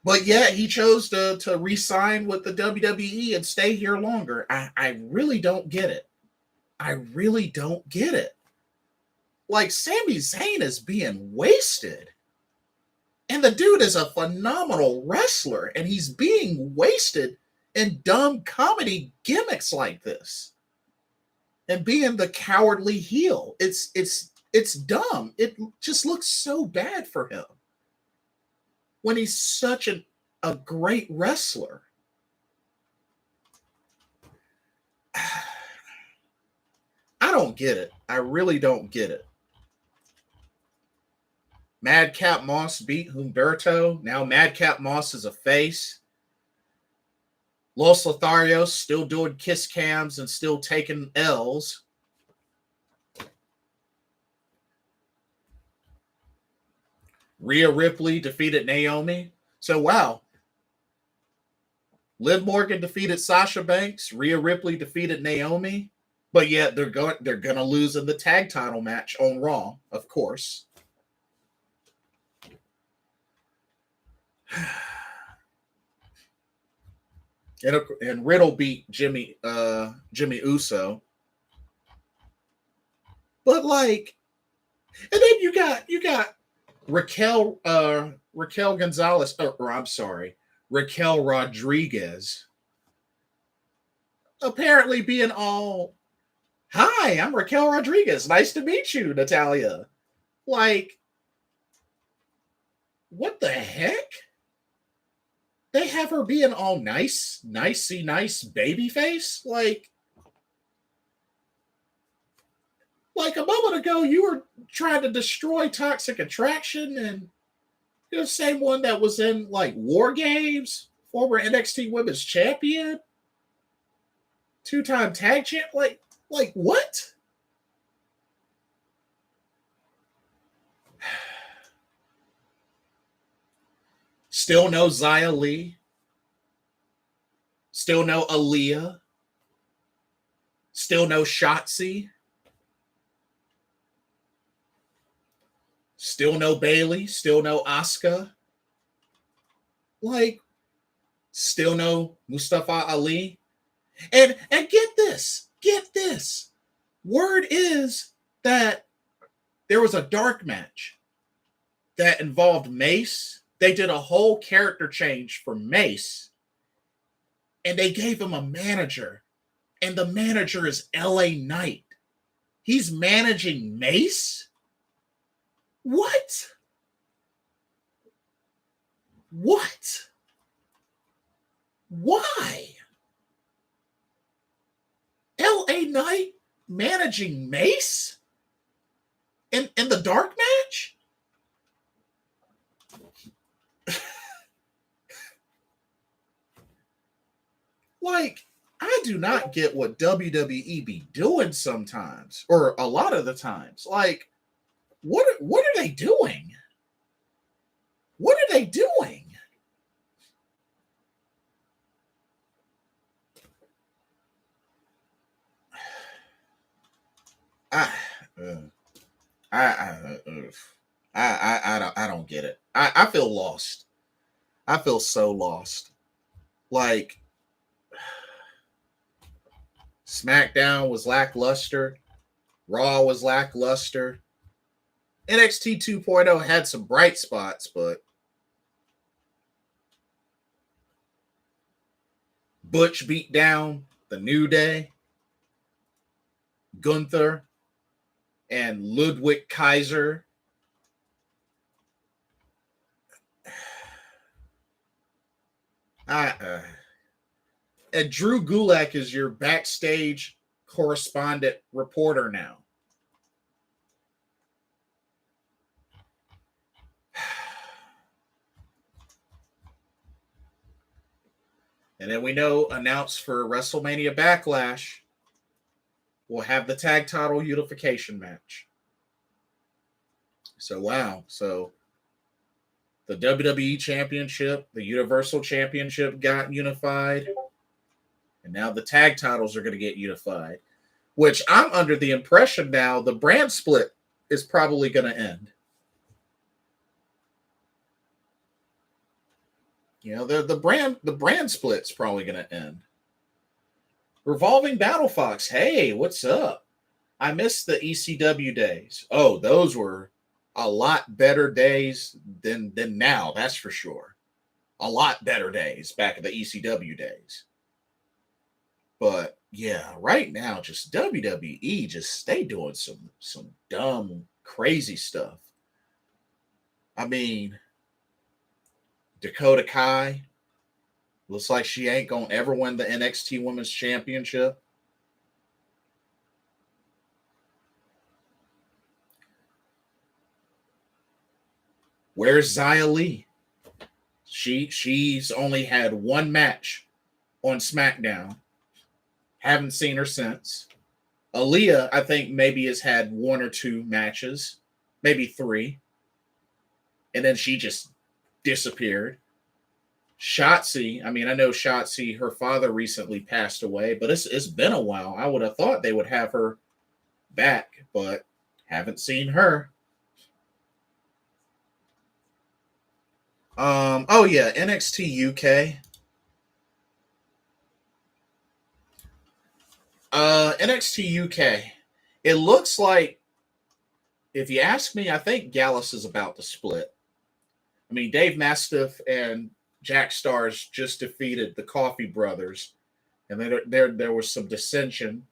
But yet he chose to re-sign with the WWE and stay here longer. I really don't get it. I really don't get it. Like, Sami Zayn is being wasted. And the dude is a phenomenal wrestler. And he's being wasted in dumb comedy gimmicks like this. And being the cowardly heel. It's dumb. It just looks so bad for him. When he's such a great wrestler. I don't get it. I really don't get it. Madcap Moss beat Humberto. Now Madcap Moss is a face. Los Lotharios still doing kiss cams and still taking L's. Rhea Ripley defeated Naomi. So, wow. Liv Morgan defeated Sasha Banks. Rhea Ripley defeated Naomi. But yet they're going to lose in the tag title match on Raw, of course. And Riddle beat Jimmy Uso. But like, and then you got Raquel Gonzalez, or I'm sorry, Raquel Rodriguez, apparently being all, "Hi, I'm Raquel Rodriguez. Nice to meet you, Natalia." Like, what the heck? They have her being all nice baby face. Like a moment ago, you were trying to destroy Toxic Attraction, and you're the same one that was in like War Games, former NXT Women's Champion, 2-time tag champ. Like what? Still no Xia Li. Still no Aaliyah. Still no Shotzi. Still no Bailey. Still no Asuka. Like, still no Mustafa Ali. And get this. Word is that there was a dark match that involved Mace. They did a whole character change for Mace. And they gave him a manager. And the manager is LA Knight. He's managing Mace? What? Why? LA Knight managing Mace? In the dark match? Like, I do not get what WWE be doing sometimes, or a lot of the times. Like, what are they doing? What are they doing? I don't get it. I feel lost. I feel so lost. Like, SmackDown was lackluster. Raw was lackluster. NXT 2.0 had some bright spots, but Butch beat down The New Day, Gunther, and Ludwig Kaiser. And Drew Gulak is your backstage correspondent reporter now. And then we know announced for WrestleMania Backlash, we'll have the tag title unification match. So, wow. So, the WWE Championship, the Universal Championship got unified. And now the tag titles are going to get unified. Which I'm under the impression now the brand split is probably going to end. You know, the brand split's probably going to end. Revolving Battle Fox. Hey, what's up? I missed the ECW days. Oh, those were a lot better days than now, that's for sure. A lot better days back in the ECW days. But yeah, right now, just WWE, just they doing some dumb, crazy stuff. I mean, Dakota Kai looks like she ain't gonna ever win the NXT Women's Championship. Where's Xia Li? She's only had one match on SmackDown. Haven't seen her since. Aaliyah, I think, maybe has had one or two matches, maybe three. And then she just disappeared. Shotzi, I mean, I know Shotzi, her father recently passed away, but it's been a while. I would have thought they would have her back, but haven't seen her. Oh yeah, NXT UK. NXT UK. It looks like, if you ask me, I think Gallus is about to split. I mean, Dave Mastiff and Jack Stars just defeated the Coffee Brothers, and there was some dissension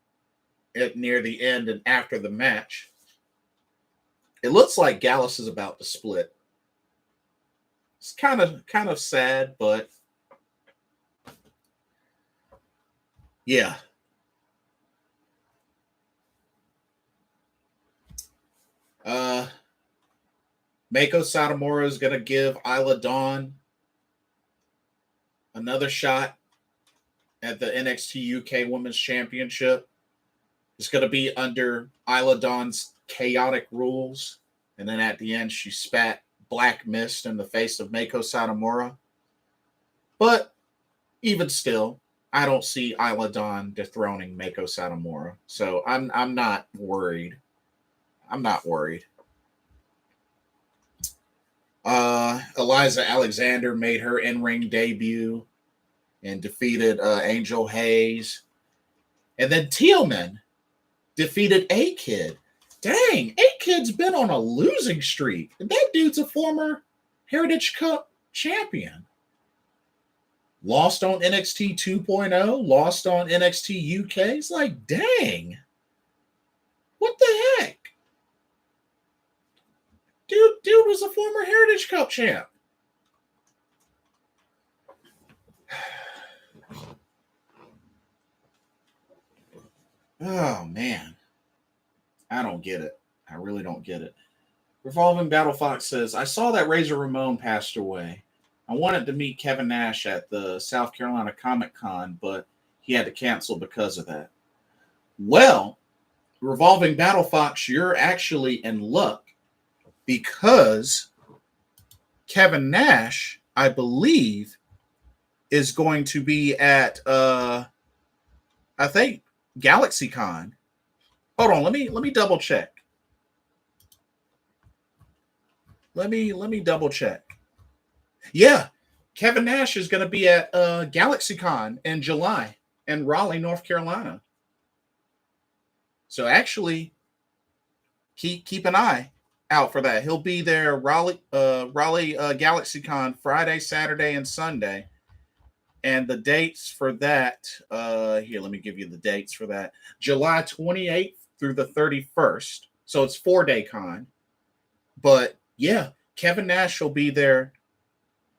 near the end and after the match. It looks like Gallus is about to split. It's kind of sad, but yeah. Mako Satomura is going to give Isla Dawn another shot at the NXT UK Women's Championship. It's going to be under Isla Dawn's chaotic rules. And then at the end, she spat black mist in the face of Mako Satomura. But even still, I don't see Isla Dawn dethroning Mako Satomura. So I'm not worried. I'm not worried. Eliza Alexander made her in-ring debut and defeated Angel Hayes. And then Tealman defeated A-Kid. Dang, A-Kid's been on a losing streak. And that dude's a former Heritage Cup champion. Lost on NXT 2.0, lost on NXT UK. It's like, dang. What the heck? Dude was a former Heritage Cup champ. Oh, man. I don't get it. I really don't get it. Revolving Battle Fox says, I saw that Razor Ramon passed away. I wanted to meet Kevin Nash at the South Carolina Comic Con, but he had to cancel because of that. Well, Revolving Battle Fox, you're actually in luck because Kevin Nash, I believe, is going to be at I think GalaxyCon. Hold on, let me double check. Let me double check. Yeah, Kevin Nash is going to be at GalaxyCon in July in Raleigh, North Carolina. So actually, keep an eye out for that. He'll be there Raleigh GalaxyCon Friday, Saturday, and Sunday. And the dates for that, here, let me give you the dates for that. July 28th through the 31st. So it's 4-day con. But yeah, Kevin Nash will be there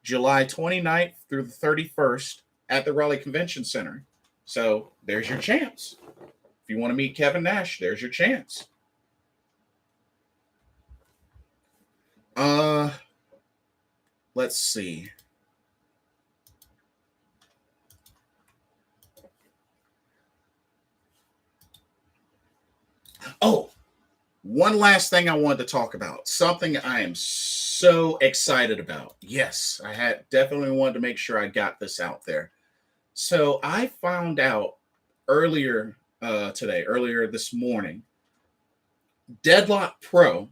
July 29th through the 31st at the Raleigh Convention Center. So there's your chance. If you want to meet Kevin Nash, there's your chance. Let's see. Oh, one last thing I wanted to talk about. Something I am so excited about. Yes, I had definitely wanted to make sure I got this out there. So I found out earlier this morning, Deadlock Pro.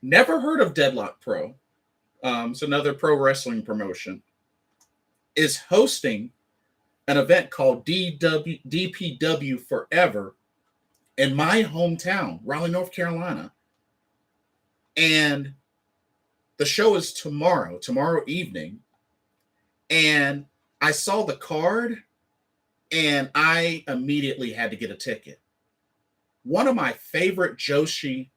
Never heard of Deadlock Pro. It's another pro wrestling promotion. Is hosting an event called DPW Forever in my hometown, Raleigh, North Carolina. And the show is tomorrow evening. And I saw the card and I immediately had to get a ticket. One of my favorite Joshi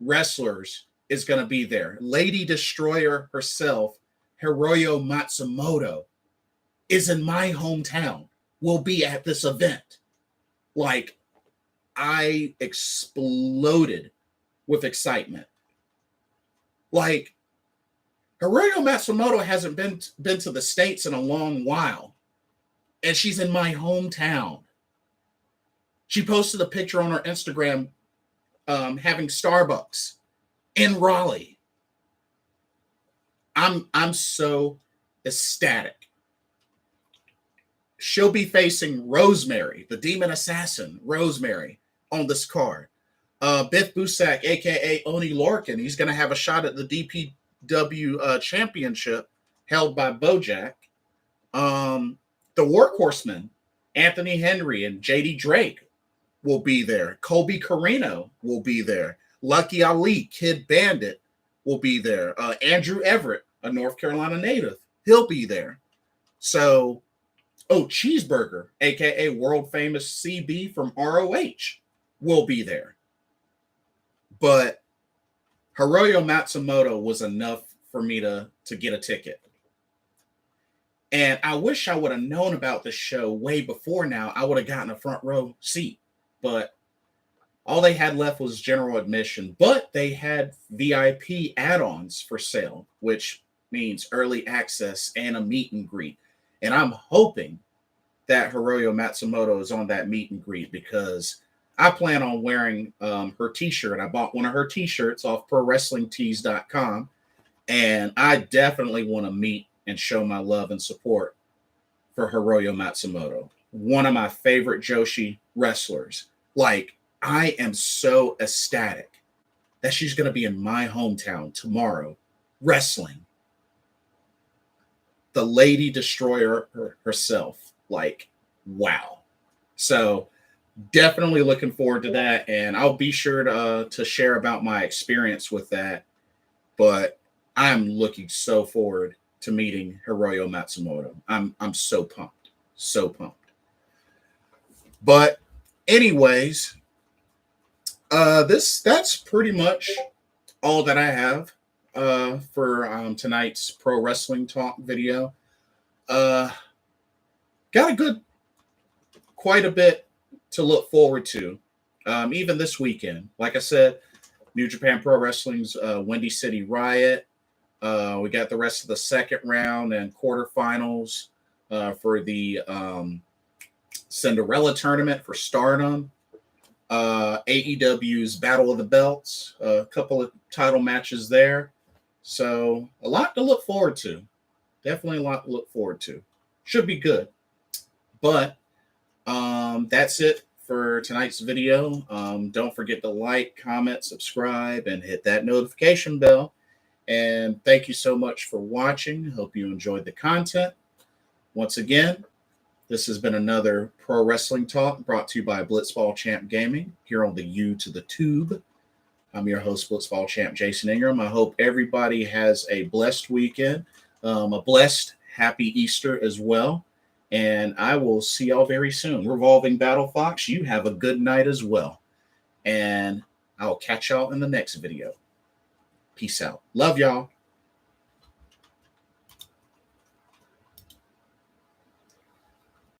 wrestlers is going to be there. Lady Destroyer herself, Hiroyo Matsumoto, is in my hometown, will be at this event. Like, I exploded with excitement. Like, Hiroyo Matsumoto hasn't been to the States in a long while, and she's in my hometown. She posted a picture on her Instagram having Starbucks in Raleigh. I'm so ecstatic. She'll be facing Rosemary, the demon assassin, Rosemary, on this card. Biff Busak, aka Oni Lorcan, he's going to have a shot at the DPW championship held by Bojack. The Workhorsemen, Anthony Henry and JD Drake, will be there. Colby Carino will be there. Lucky Ali, Kid Bandit, will be there. Andrew Everett, a North Carolina native, he'll be there. So, Cheeseburger, aka world famous CB from ROH, will be there. But Hiroyo Matsumoto was enough for me to get a ticket. And I wish I would have known about this show way before now. I would have gotten a front row seat. But all they had left was general admission. But they had VIP add-ons for sale, which means early access and a meet and greet. And I'm hoping that Hiroyo Matsumoto is on that meet and greet because I plan on wearing her t-shirt. I bought one of her t-shirts off ProWrestlingTees.com. And I definitely want to meet and show my love and support for Hiroyo Matsumoto, one of my favorite Joshi wrestlers. Like, I am so ecstatic that she's going to be in my hometown tomorrow wrestling the Lady Destroyer herself. Like, wow. So definitely looking forward to that. And I'll be sure to share about my experience with that. But I'm looking so forward to meeting Hiroyo Matsumoto. I'm so pumped. So pumped. But anyways, that's pretty much all that I have for tonight's pro wrestling talk video. Got quite a bit to look forward to, even this weekend. Like I said, New Japan Pro Wrestling's Windy City Riot. We got the rest of the second round and quarterfinals for the Cinderella Tournament for Stardom. AEW's Battle of the Belts, a couple of title matches there. So a lot to look forward to. Definitely a lot to look forward to. Should be good. But that's it for tonight's video. Don't forget to like, comment, subscribe, and hit that notification bell. And thank you so much for watching. Hope you enjoyed the content. Once again, this has been another Pro Wrestling Talk brought to you by Blitzball Champ Gaming here on the U to the Tube. I'm your host, Blitzball Champ Jason Ingram. I hope everybody has a blessed weekend, a blessed happy Easter as well. And I will see y'all very soon. Revolving Battle Fox, you have a good night as well. And I'll catch y'all in the next video. Peace out. Love y'all.